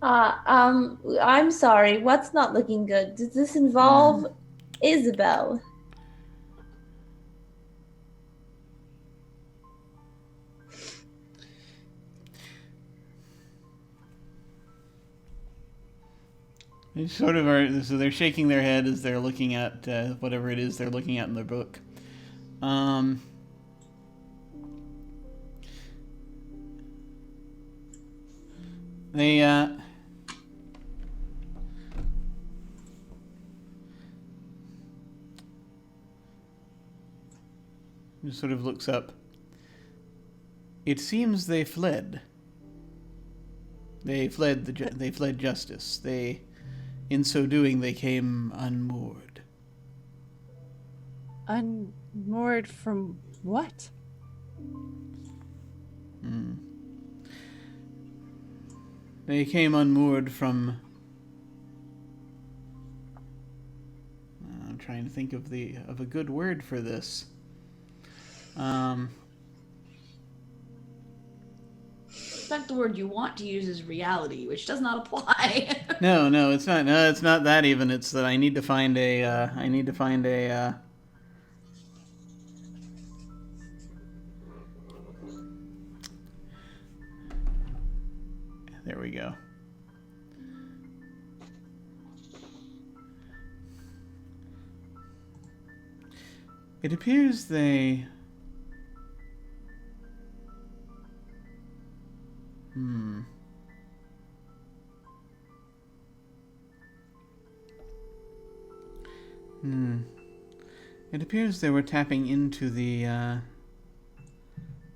I'm sorry. What's not looking good? Does this involve Isabel? They sort of are. So they're shaking their head as they're looking at whatever it is they're looking at in their book. They just sort of looks up. It seems they fled. They fled they fled justice. In so doing, they came unmoored. Unmoored from what? They came unmoored from. I'm trying to think of a good word for this. In fact, the word you want to use is reality, which does not apply. No, it's not. No, it's not that even. It's that I need to find a. There we go. It appears they. It appears they were tapping into the.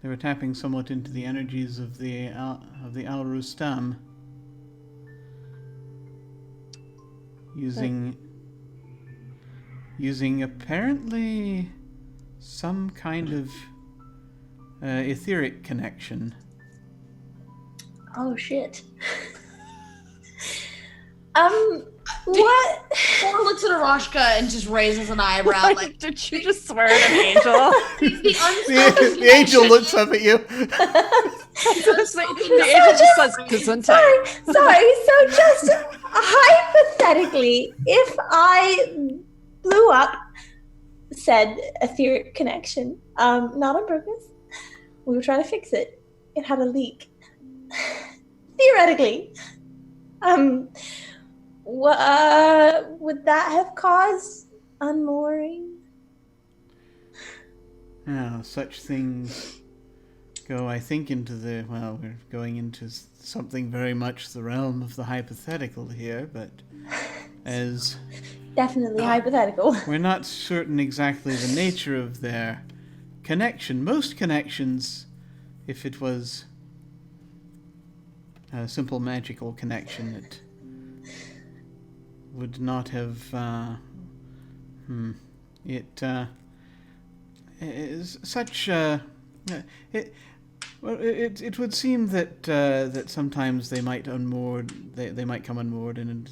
They were tapping somewhat into the energies of the Al Rustam, using apparently some kind of etheric connection. Oh shit. What? Or looks at Aroshka and just raises an eyebrow like, did you just swear at an angel? The angel looks up at you. The angel just says, sorry. So just hypothetically, if I blew up said etheric connection, not on purpose, we were trying to fix it. It had a leak. Theoretically. Would that have caused unmooring? Such things go, I think, we're going into something very much the realm of the hypothetical here, but as... Definitely hypothetical. We're not certain exactly the nature of their connection. Most connections, if it was a simple magical connection, it would not have is such it would seem that sometimes they might they might come unmoored in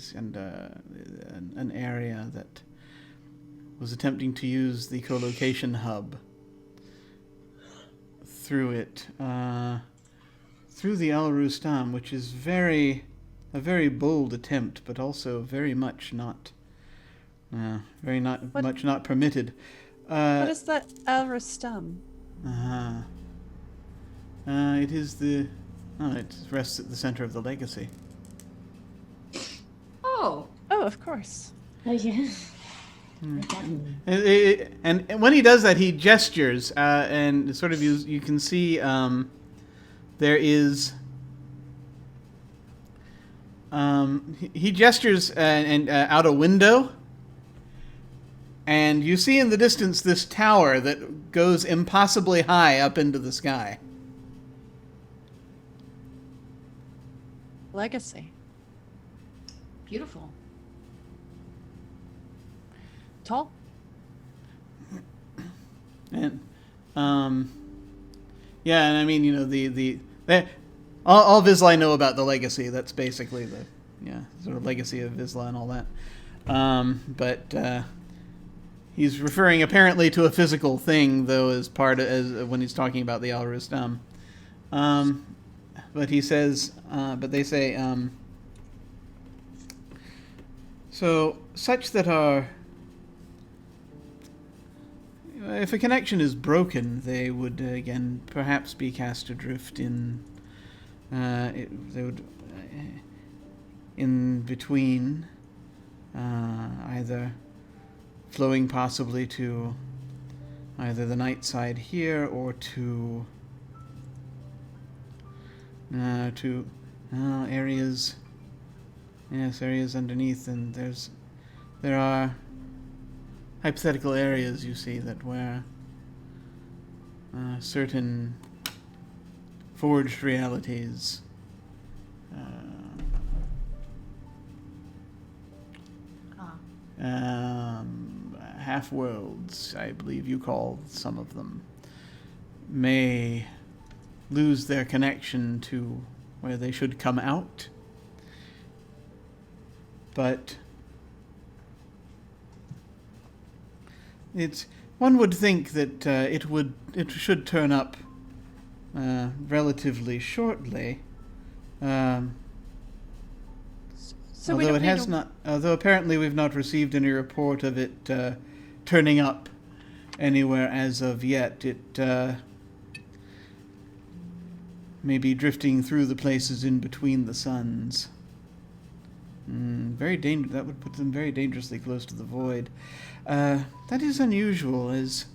an area that was attempting to use the co-location hub through the Al Rustam, which is a very bold attempt, but also very much not permitted. What is that Al Rustam? It is it rests at the center of the legacy. oh, of course. Oh, yeah. And when he does that, he gestures, and sort of you can see there is. He gestures and out a window, and you see in the distance this tower that goes impossibly high up into the sky. Legacy. beautiful. Tall. And yeah, and I mean, you know, all Vizsla know about the legacy. That's basically the sort of legacy of Vizsla and all that. But he's referring apparently to a physical thing, though, as when he's talking about the Al Rustam. But he says, but they say, so such that are. If a connection is broken, they would again perhaps be cast adrift in. They would in between either flowing possibly to either the night side here or to areas. Yes, areas underneath, and there are hypothetical areas, you see, that where certain forged realities half-worlds, I believe you call some of them, may lose their connection to where they should come out. But one would think that it should turn up relatively shortly. So although it has not. Although apparently we've not received any report of it turning up anywhere as of yet. It may be drifting through the places in between the suns. That would put them very dangerously close to the void. That is unusual, as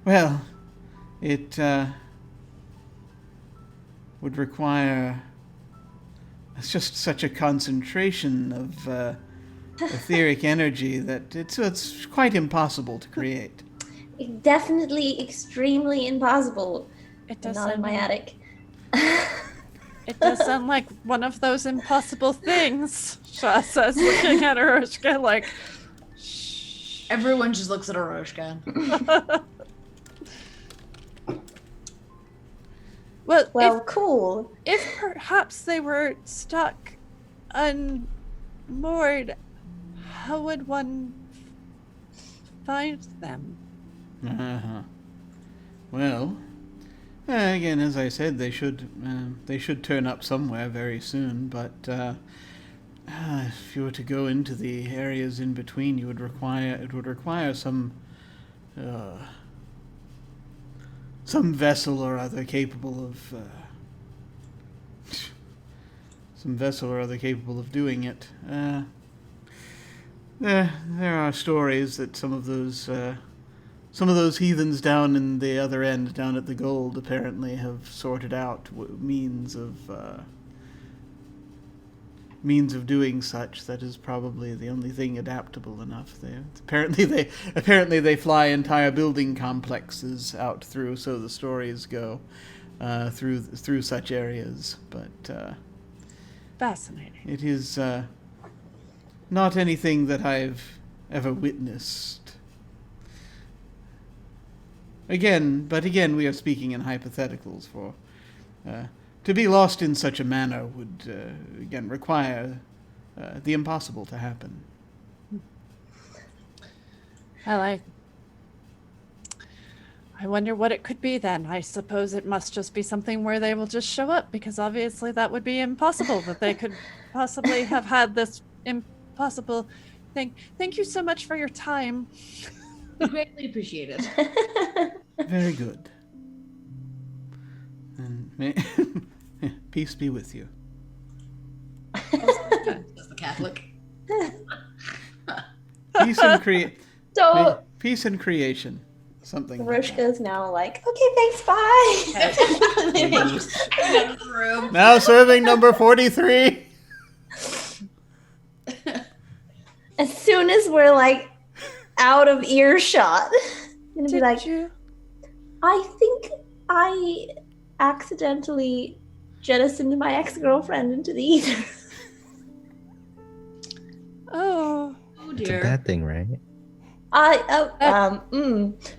well. It would require just such a concentration of etheric energy that it's quite impossible to create. Definitely extremely impossible. It does Not in my attic. It does sound like one of those impossible things, Shah says, looking at Aroshka like, shh. Everyone just looks at Aroshka. Well, cool. If perhaps they were stuck unmoored, how would one find them? Well, again, as I said, they should turn up somewhere very soon. But if you were to go into the areas in between, it would require some vessel or other capable of doing it. There are stories that some of those heathens down in the other end, down at the Gold, apparently have sorted out means of doing such. That is probably the only thing adaptable enough. Apparently they fly entire building complexes out through, so the stories go, through such areas. But Fascinating. it is not anything that I've ever witnessed. Again, we are speaking in hypotheticals. For to be lost in such a manner would again require the impossible to happen. Well, I wonder what it could be then. I suppose it must just be something where they will just show up, because obviously that would be impossible, that they could possibly have had this impossible thing. Thank you so much for your time. Greatly appreciate it. Very good. And peace be with you. That's the Catholic. Peace and So peace and creation. Something. Roshka is now like, okay, thanks, bye. Now serving number 43. As soon as we're like out of earshot, I'm gonna be like, I think I accidentally jettisoned my ex-girlfriend into the ether. Oh It's a dear. bad thing, right?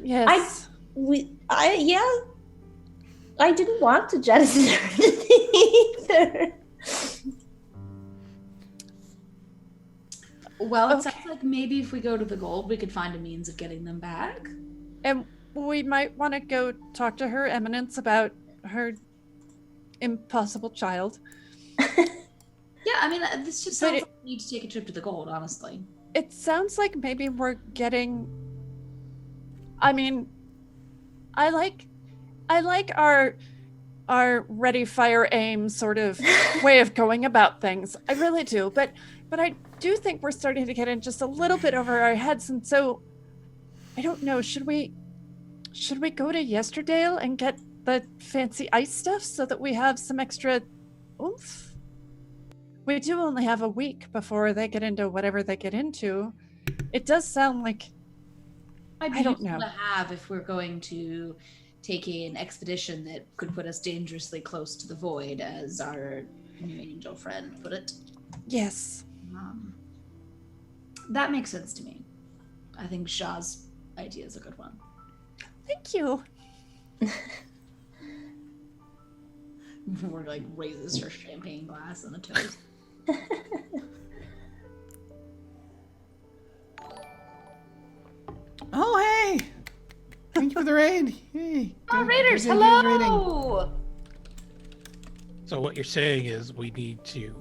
yes. I didn't want to jettison her into the ether. Well, it sounds like maybe if we go to the Gold, we could find a means of getting them back. And we might want to go talk to Her Eminence about her impossible child. Yeah, I mean, this just sounds like we need to take a trip to the Gold, honestly. It sounds like maybe we're getting... I mean, I like our ready, fire, aim sort of way of going about things. I really do. But But I do think we're starting to get in just a little bit over our heads, and so I don't know, should we go to Yesterdale and get the fancy ice stuff so that we have some extra oomph? We do only have a week before they get into whatever they get into. It does sound like I don't useful know. to have if we're going to take an expedition that could put us dangerously close to the void, as our new angel friend put it. Yes. That makes sense to me. I think Shah's idea is a good one. Thank you. More like raises her champagne glass on a toast. Oh, hey! Thank you for the raid. Hey. Oh, Good- Raiders, good idea of raiding. hello! So what you're saying is we need to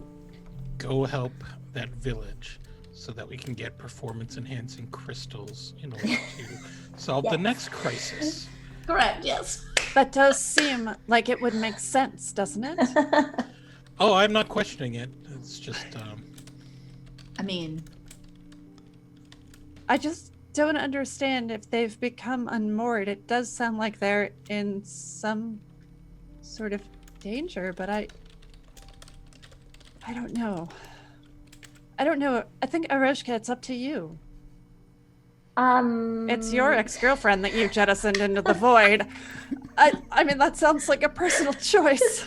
go help that village so that we can get performance-enhancing crystals in order to solve the Yes. next crisis. Correct, yes. That does seem like it would make sense, doesn't it? Oh, I'm not questioning it. It's just, I mean, I just don't understand if they've become unmoored. It does sound like they're in some sort of danger, but I don't know. I don't know. I think Aroshka, it's up to you. It's your ex-girlfriend that you jettisoned into the void. I mean, that sounds like a personal choice.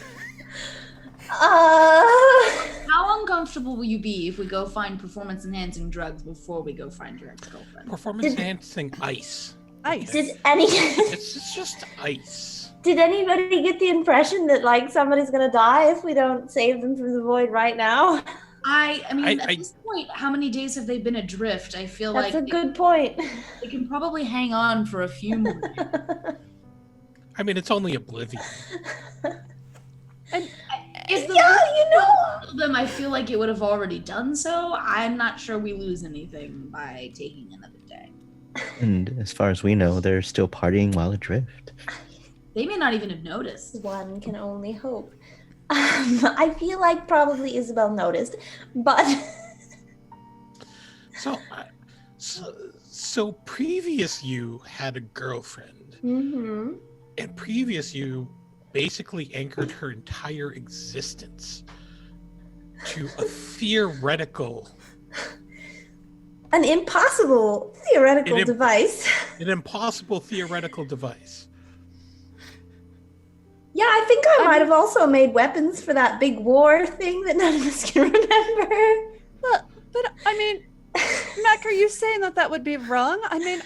how uncomfortable will you be if we go find performance-enhancing drugs before we go find your ex-girlfriend? performance-enhancing ice. Ice.Id anybody It's just ice. get the impression that like somebody's gonna die if we don't save them from the void right now? I mean, I- at this point, how many days have they been adrift? I feel That's like a good point. they can probably hang on for a few more days. I mean, it's only Oblivion. If the Yeah, rest you know. of them, I feel like it would have already done so. I'm not sure we lose anything by taking another day. And as far as we know, they're still partying while adrift. They may not even have noticed. One can only hope. I feel like probably Isabel noticed, but So previous you had a girlfriend, Mhm. and previous you basically anchored her entire existence to a theoretical, An impossible theoretical An device. an impossible theoretical device. Yeah, I think I might have also made weapons for that big war thing that none of us can remember. But I mean, Mac, are you saying that would be wrong? I mean,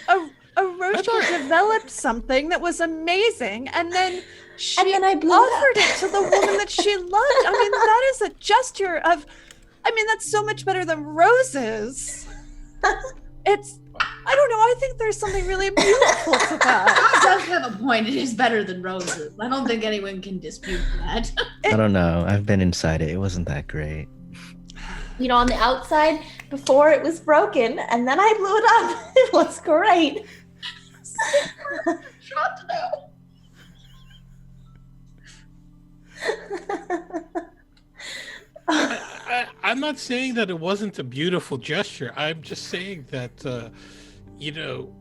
Aroshka developed something that was amazing, and then she And then I blew it offered up. it to the woman that she loved. I mean, that is a gesture of, I mean, that's so much better than roses. It's, I don't know, I think there's something really beautiful to that. Does have a point. It is better than roses. I don't think anyone can dispute that. I don't know. I've been inside it. It wasn't that great. You know, on the outside before it was broken, and then I blew it up. It was great. Shot to know. I'm not saying that it wasn't a beautiful gesture. I'm just saying that, you know,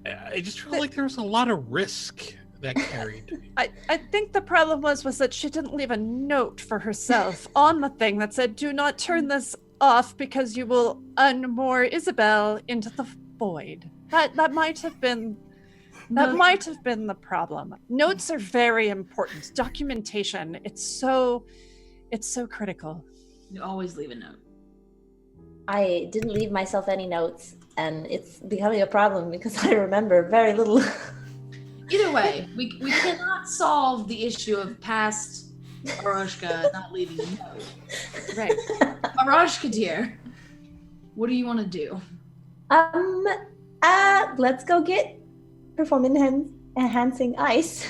I just feel like there was a lot of risk that carried. I think the problem was that she didn't leave a note for herself on the thing that said, "Do not turn this off because you will unmoor Isabel into the void." That might have been the problem. Notes are very important. Documentation, it's so critical. You always leave a note. I didn't leave myself any notes, and it's becoming a problem because I remember very little. Either way, we cannot solve the issue of past Aroshka not leaving a note. Right. Aroshka, dear, what do you want to do? Let's go get performance enhancing ice.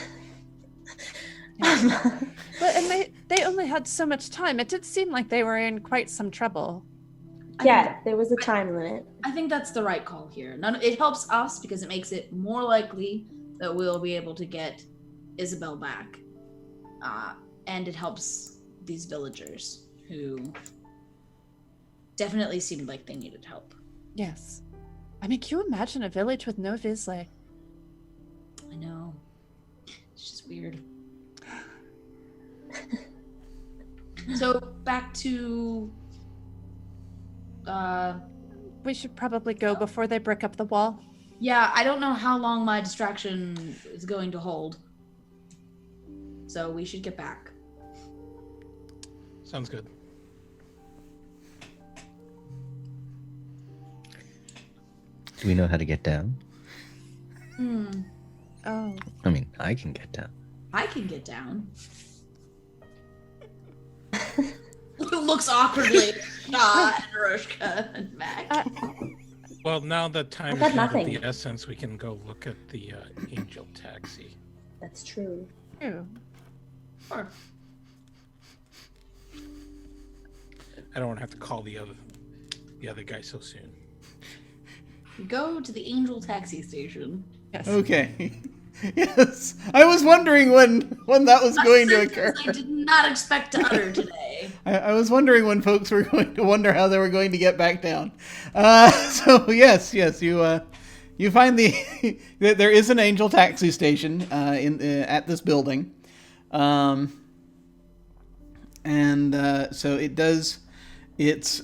But and they only had so much time. It did seem like they were in quite some trouble. Yeah, there was a time limit. I think that's the right call here. It helps us because it makes it more likely that we'll be able to get Isabel back. And it helps these villagers who definitely seemed like they needed help. Yes. I mean, can you imagine a village with no Vizsla? I know. It's just weird. So back to We should probably go before they brick up the wall. yeah, I don't know how long my distraction is going to hold. So we should get back. Sounds good. Do we know how to get down? Oh. I mean, I can get down. I can get down. Looks awkwardly at Shaw and Roshka and Mac. Well, now that time I've got is not of nothing. the essence, we can go look at the angel taxi. That's true. Ew. Or I don't want to have to call the other guy so soon. go to the Angel taxi station. Yes. Okay. Yes. I was wondering when that was going to occur. I did not expect to utter today. I was wondering when folks were going to wonder how they were going to get back down. So yes, you find there is an Angel taxi station at this building, and so it does. It's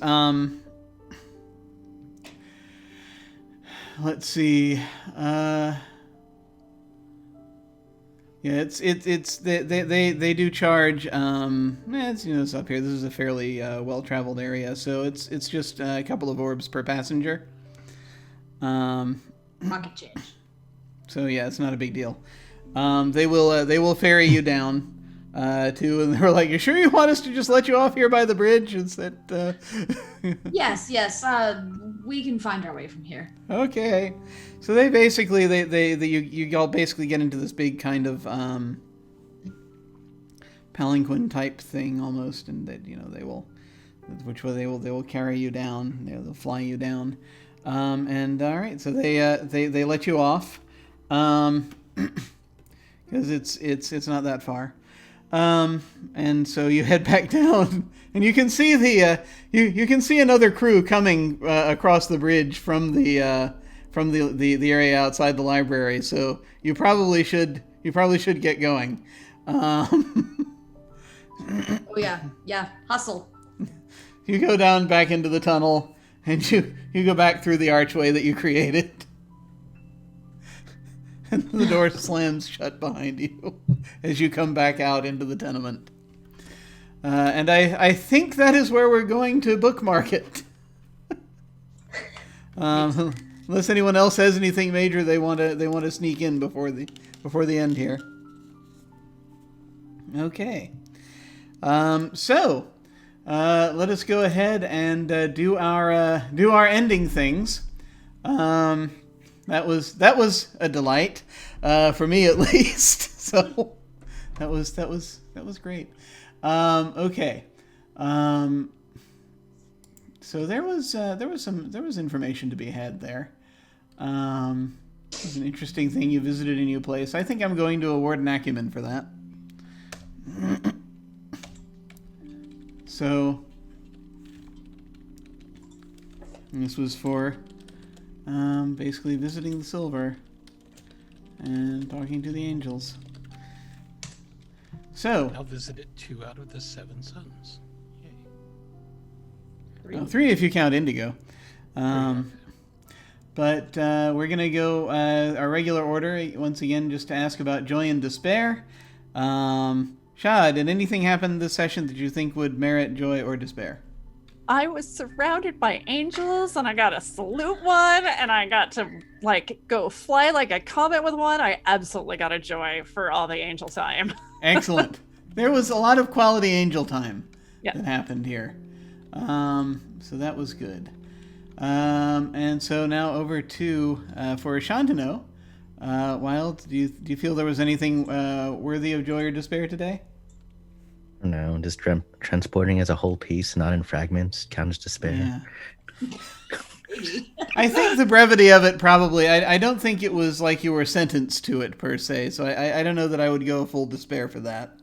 let's see. Yeah, it's they do charge. It's up here. This is a fairly well-traveled area, so it's just a couple of orbs per passenger. Pocket change. So yeah, it's not a big deal. They will ferry you down to, and they were like, "You sure you want us to just let you off here by the bridge?" Is that? Yes. We can find our way from here. Okay. So they basically you all basically get into this big kind of palanquin type thing almost, and that they will carry you down. They'll fly you down. And all right, so they let you off because it's not that far. And so you head back down, and you can see you can see another crew coming across the bridge from the area outside the library. So you probably should get going. Oh yeah, hustle. You go down back into the tunnel, and you go back through the archway that you created. And the door slams shut behind you as you come back out into the tenement. And I think that is where we're going to bookmark it. Unless anyone else has anything major they want to sneak in before the end here. Okay. So let us go ahead and do our ending things. That was a delight for me at least. So that was great. Okay. So there was information to be had there. It was an interesting thing. You visited a new place. I think I'm going to award an acumen for that. So this was for basically visiting the Silver and talking to the angels. So I'll visit it 2 out of the 7 suns. Yay. well, 3 if you count Indigo. But we're going to go our regular order once again, just to ask about joy and despair. Shah, did anything happen this session that you think would merit joy or despair? I was surrounded by angels, and I got to salute one, and I got to go fly like a comet with one. I absolutely got a joy for all the angel time. Excellent. There was a lot of quality angel time Yeah. that happened here. So that was good. And so now over to for Shantanu. Wilde, do you feel there was anything worthy of joy or despair today? No, just transporting as a whole piece, not in fragments, counts despair. Yeah. I think the brevity of it probably. I don't think it was like you were sentenced to it per se. So I don't know that I would go full despair for that.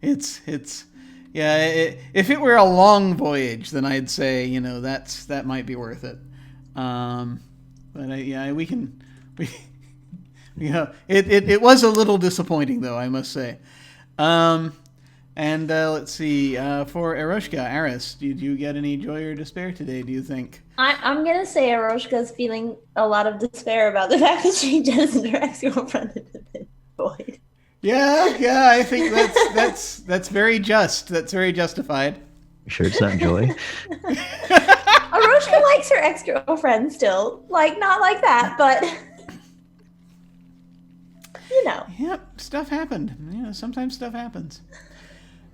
It's if it were a long voyage, then I'd say, that might be worth it. But we can, it was a little disappointing though, I must say. And let's see, for Eroshka, Arras, did you get any joy or despair today, do you think? I'm going to say Eroshka's feeling a lot of despair about the fact that she jettisoned her ex-girlfriend into the void. Yeah, I think that's very just. That's very justified. You sure it's not joy? Eroshka likes her ex-girlfriend still. Like, not like that, but... Yep, stuff happened. Sometimes stuff happens.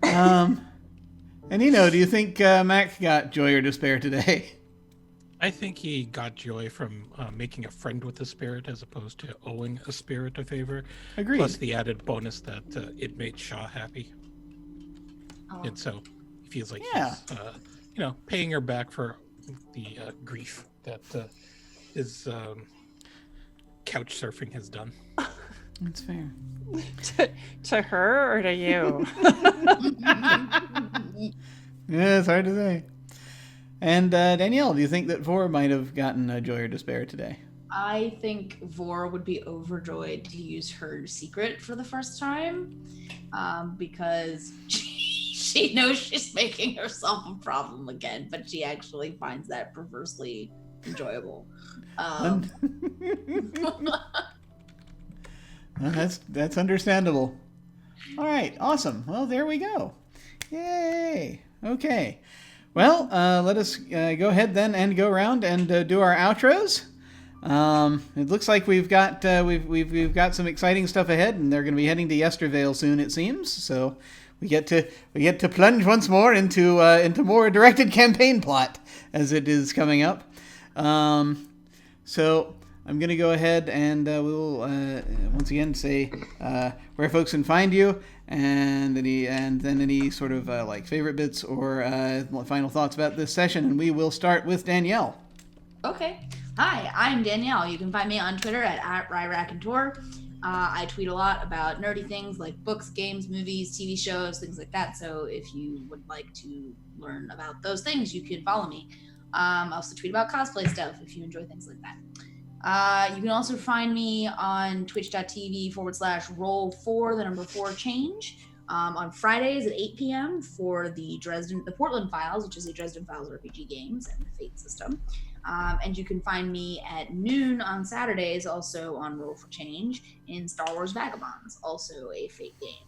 Anino, do you think Mac got joy or despair today? I think he got joy from making a friend with a spirit as opposed to owing a spirit a favor. Agreed. Plus the added bonus that it made Shaw happy. Oh. And so he feels like he's, paying her back for the grief that his couch surfing has done. That's fair. To her or to you? Yeah, it's hard to say. And Danielle, do you think that Vor might have gotten a joy or despair today? I think Vor would be overjoyed to use her secret for the first time, because she knows she's making herself a problem again, but she actually finds that perversely enjoyable. That's understandable. All right, awesome. Well, there we go. Yay. Okay. Well, let us go ahead then and go around and do our outros. It looks like we've got some exciting stuff ahead, and they're going to be heading to Yestervale soon, it seems. So we get to plunge once more into more directed campaign plot as it is coming up. So I'm going to go ahead and we'll once again say where folks can find you, and then any sort of like favorite bits or final thoughts about this session, and we will start with Danielle. Okay. Hi, I'm Danielle. You can find me on Twitter at @RyRaconteur. I tweet a lot about nerdy things like books, games, movies, TV shows, things like that. So if you would like to learn about those things, you can follow me. I also tweet about cosplay stuff if you enjoy things like that. You can also find me on twitch.tv/roll4 on Fridays at 8 p.m. for the Portland Files, which is a Dresden Files RPG games and the Fate system. And you can find me at noon on Saturdays, also on Roll for Change, in Star Wars Vagabonds, also a Fate game.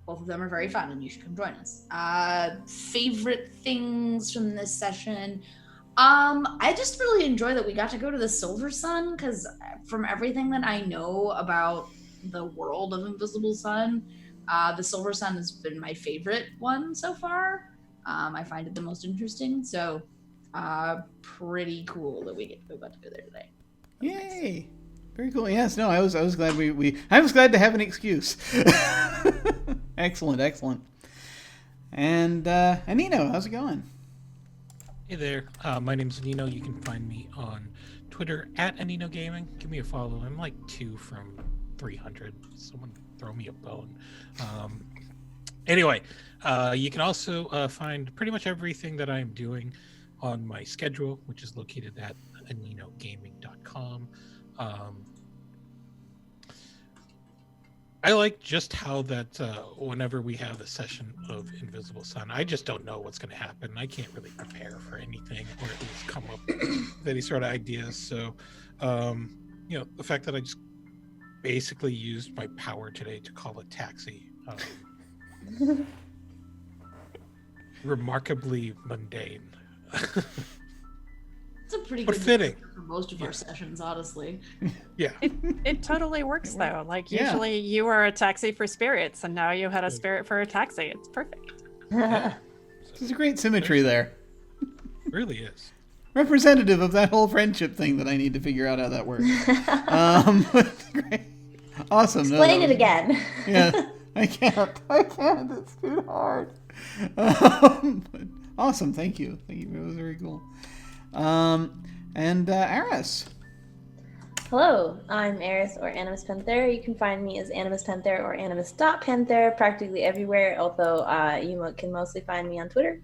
Both of them are very fun, and you should come join us. Favorite things from this session? I just really enjoy that we got to go to the Silver Sun, because from everything that I know about the world of Invisible Sun, the Silver Sun has been my favorite one so far. I find it the most interesting, so pretty cool that we got to go there today. Yay! Nice. Very cool. Yes, no, I was glad I was glad to have an excuse. Excellent. And Anino, how's it going? Hey there, my name's Anino. You can find me on Twitter at Anino Gaming. Give me a follow. I'm like 2 from 300. Someone throw me a bone. Anyway, you can also find pretty much everything that I'm doing on my schedule, which is located at aninogaming.com. I like just how that whenever we have a session of Invisible Sun, I just don't know what's going to happen. I can't really prepare for anything, or at least come up with any sort of ideas. So, the fact that I just basically used my power today to call a taxi, remarkably mundane. It's a pretty but good fitting for most of our sessions, honestly. Yeah. It totally works though. Like usually you are a taxi for spirits, and now you had a spirit for a taxi. It's perfect. Yeah. There's a great symmetry there. Really is. Representative of that whole friendship thing that I need to figure out how that works. Great. Awesome. Explain it again. Yeah, I can't. It's too hard. Awesome. Thank you. It was very cool. And Arras. Hello, I'm Arras or Animus Panthera. You can find me as Animus Panthera or Animus.Panthera practically everywhere, although you can mostly find me on Twitter,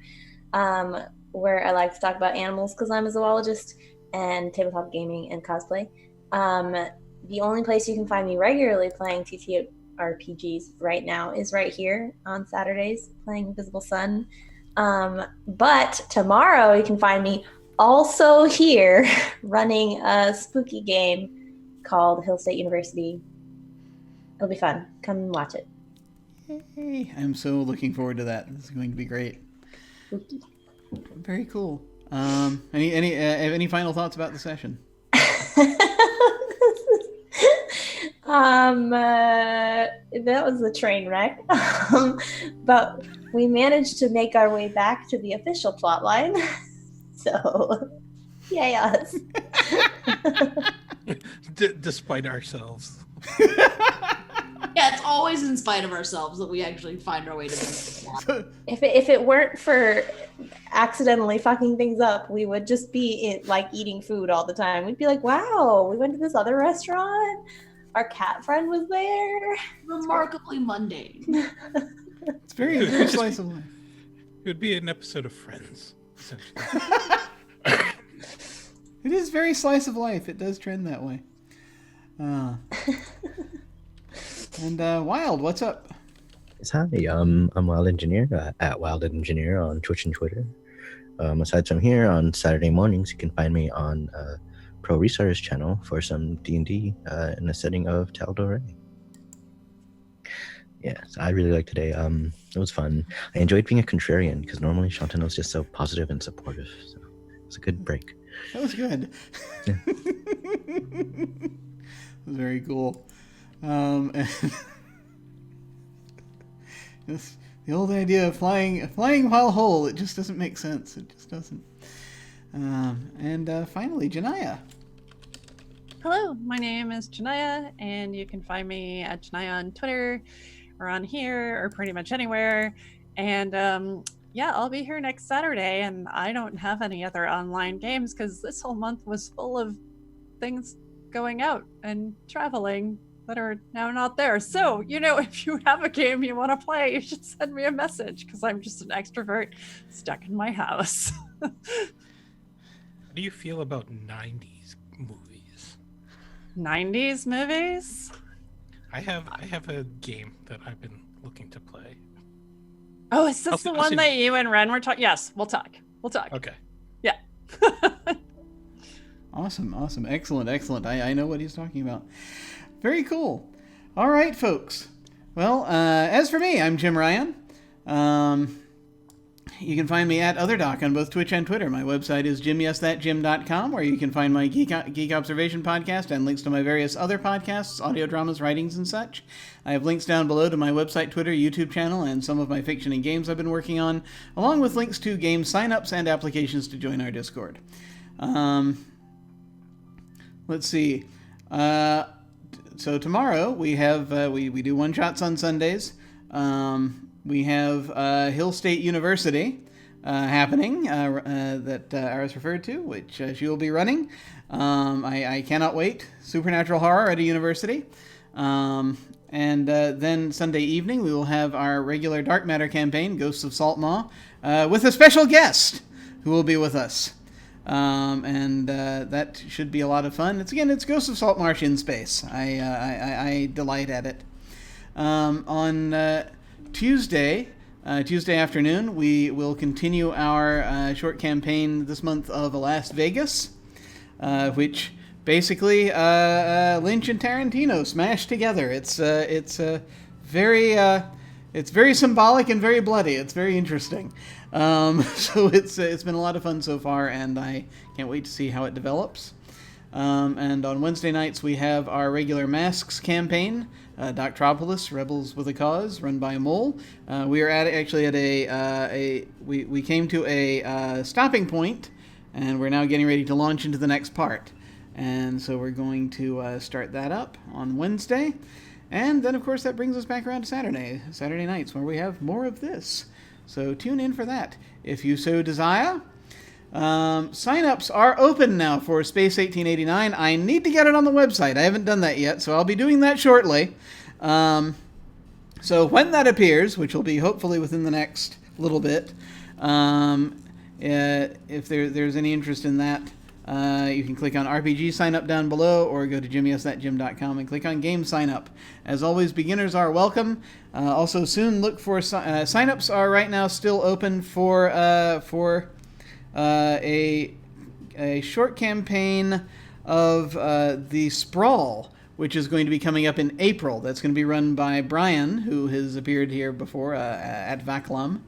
where I like to talk about animals because I'm a zoologist, and tabletop gaming and cosplay. The only place you can find me regularly playing TTRPGs right now is right here on Saturdays playing Invisible Sun. But tomorrow you can find me also here running a spooky game called Hill State University. It'll be fun. Come and watch it. Hey, I'm so looking forward to that. This is going to be great. Spooky. Very cool. Any final thoughts about the session? That was a train wreck. But we managed to make our way back to the official plot line. So, yay us. Despite ourselves. Yeah, it's always in spite of ourselves that we actually find our way to the plot. If it weren't for accidentally fucking things up, we would just be eating food all the time. We'd be like, wow, we went to this other restaurant. Our cat friend was there. Remarkably mundane. It's very, very slice of life. It would be an episode of Friends, essentially. It is very slice of life. It does trend that way. And Wilde, what's up? Yes, hi. I'm Wilde Engineer at Wilde Engineer on Twitch and Twitter. Aside from here, on Saturday mornings, you can find me on Pro Restarter's channel for some D&D in the setting of Tal'Dorei. Yes, I really liked today. It was fun. I enjoyed being a contrarian because normally Shantano's just so positive and supportive. So it was a good break. That was good. Yeah. It was very cool. And yes, the old idea of flying while whole, it just doesn't make sense. It just doesn't. And finally, Djinnaya. Hello, my name is Djinnaya, and you can find me at Djinnaya on Twitter or on here or pretty much anywhere. And yeah, I'll be here next Saturday, and I don't have any other online games because this whole month was full of things going out and traveling that are now not there. So, if you have a game you want to play, you should send me a message because I'm just an extrovert stuck in my house. How do you feel about 90s movies? 90s movies? I have a game that I've been looking to play. Oh, is this the one that you and Ren were talking? Yes, we'll talk. Okay. Yeah. Awesome. Excellent. I know what he's talking about. Very cool. All right, folks. Well, as for me, I'm Jim Ryan. You can find me at OtherDoc on both Twitch and Twitter. My website is jimyesthatjim.com, where you can find my Geek Observation podcast and links to my various other podcasts, audio dramas, writings, and such. I have links down below to my website, Twitter, YouTube channel, and some of my fiction and games I've been working on, along with links to game signups and applications to join our Discord. Let's see. So tomorrow we have we do one-shots on Sundays. We have Hill State University happening that Arras referred to, which she will be running. I cannot wait. Supernatural horror at a university. And then Sunday evening we will have our regular Dark Matter campaign, Ghosts of Saltmaw, with a special guest who will be with us. And that should be a lot of fun. It's Ghosts of Saltmarsh in space. I delight at it. On Tuesday afternoon, we will continue our short campaign this month of Las Vegas, which basically Lynch and Tarantino smashed together. It's very symbolic and very bloody. It's very interesting. So it's been a lot of fun so far, and I can't wait to see how it develops. And on Wednesday nights we have our regular Masks campaign, Doctropolis, Rebels with a Cause, run by Mole. We are we came to a stopping point, and we're now getting ready to launch into the next part. And so we're going to start that up on Wednesday. And then, of course, that brings us back around to Saturday nights, where we have more of this. So tune in for that, if you so desire. Sign-ups are open now for Space 1889. I need to get it on the website. I haven't done that yet, so I'll be doing that shortly. So when that appears, which will be hopefully within the next little bit, if there's any interest in that, you can click on RPG sign up down below, or go to jimmyosthatgym.com and click on game sign up. As always, beginners are welcome. Also, soon look for sign-ups are right now still open for a short campaign of the Sprawl, which is going to be coming up in April. That's going to be run by Brian, who has appeared here before at Vaclum,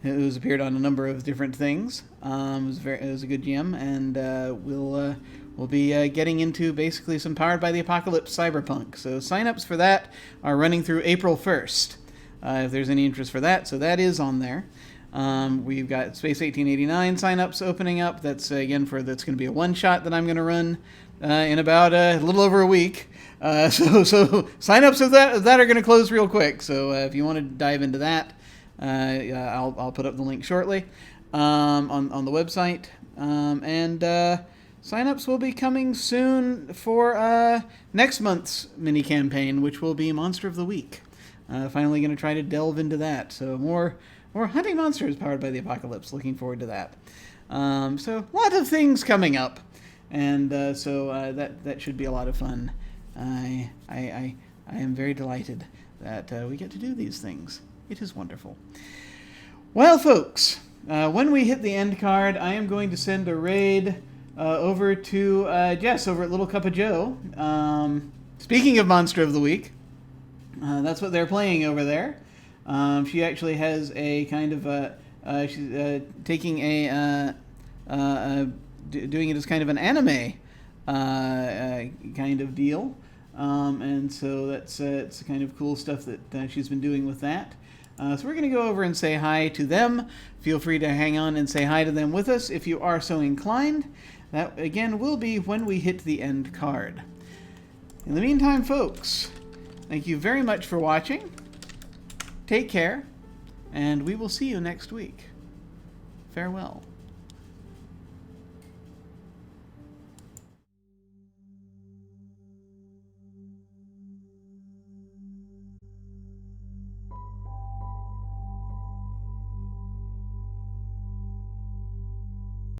who's appeared on a number of different things. It was a good GM, and we'll be getting into basically some Powered by the Apocalypse cyberpunk. So sign-ups for that are running through April 1st, if there's any interest for that. So that is on there. We've got Space 1889 sign-ups opening up. That's that's going to be a one-shot that I'm going to run in about a little over a week. So sign-ups of that are going to close real quick. So if you want to dive into that, I'll put up the link shortly on the website. And sign-ups will be coming soon for next month's mini campaign, which will be Monster of the Week. Finally going to try to delve into that. So more hunting monsters powered by the apocalypse. Looking forward to that. So a lot of things coming up, and that should be a lot of fun. I am very delighted that we get to do these things. It is wonderful. Well, folks, when we hit the end card, I am going to send a raid over to Jess over at Little Cup of Joe. Speaking of Monster of the Week, that's what they're playing over there. She actually has a kind of she's taking doing it as kind of an anime kind of deal, and so that's it's kind of cool stuff that she's been doing with that. So we're going to go over and say hi to them. Feel free to hang on and say hi to them with us if you are so inclined. That, again, will be when we hit the end card. In the meantime, folks, thank you very much for watching. Take care, and we will see you next week. Farewell.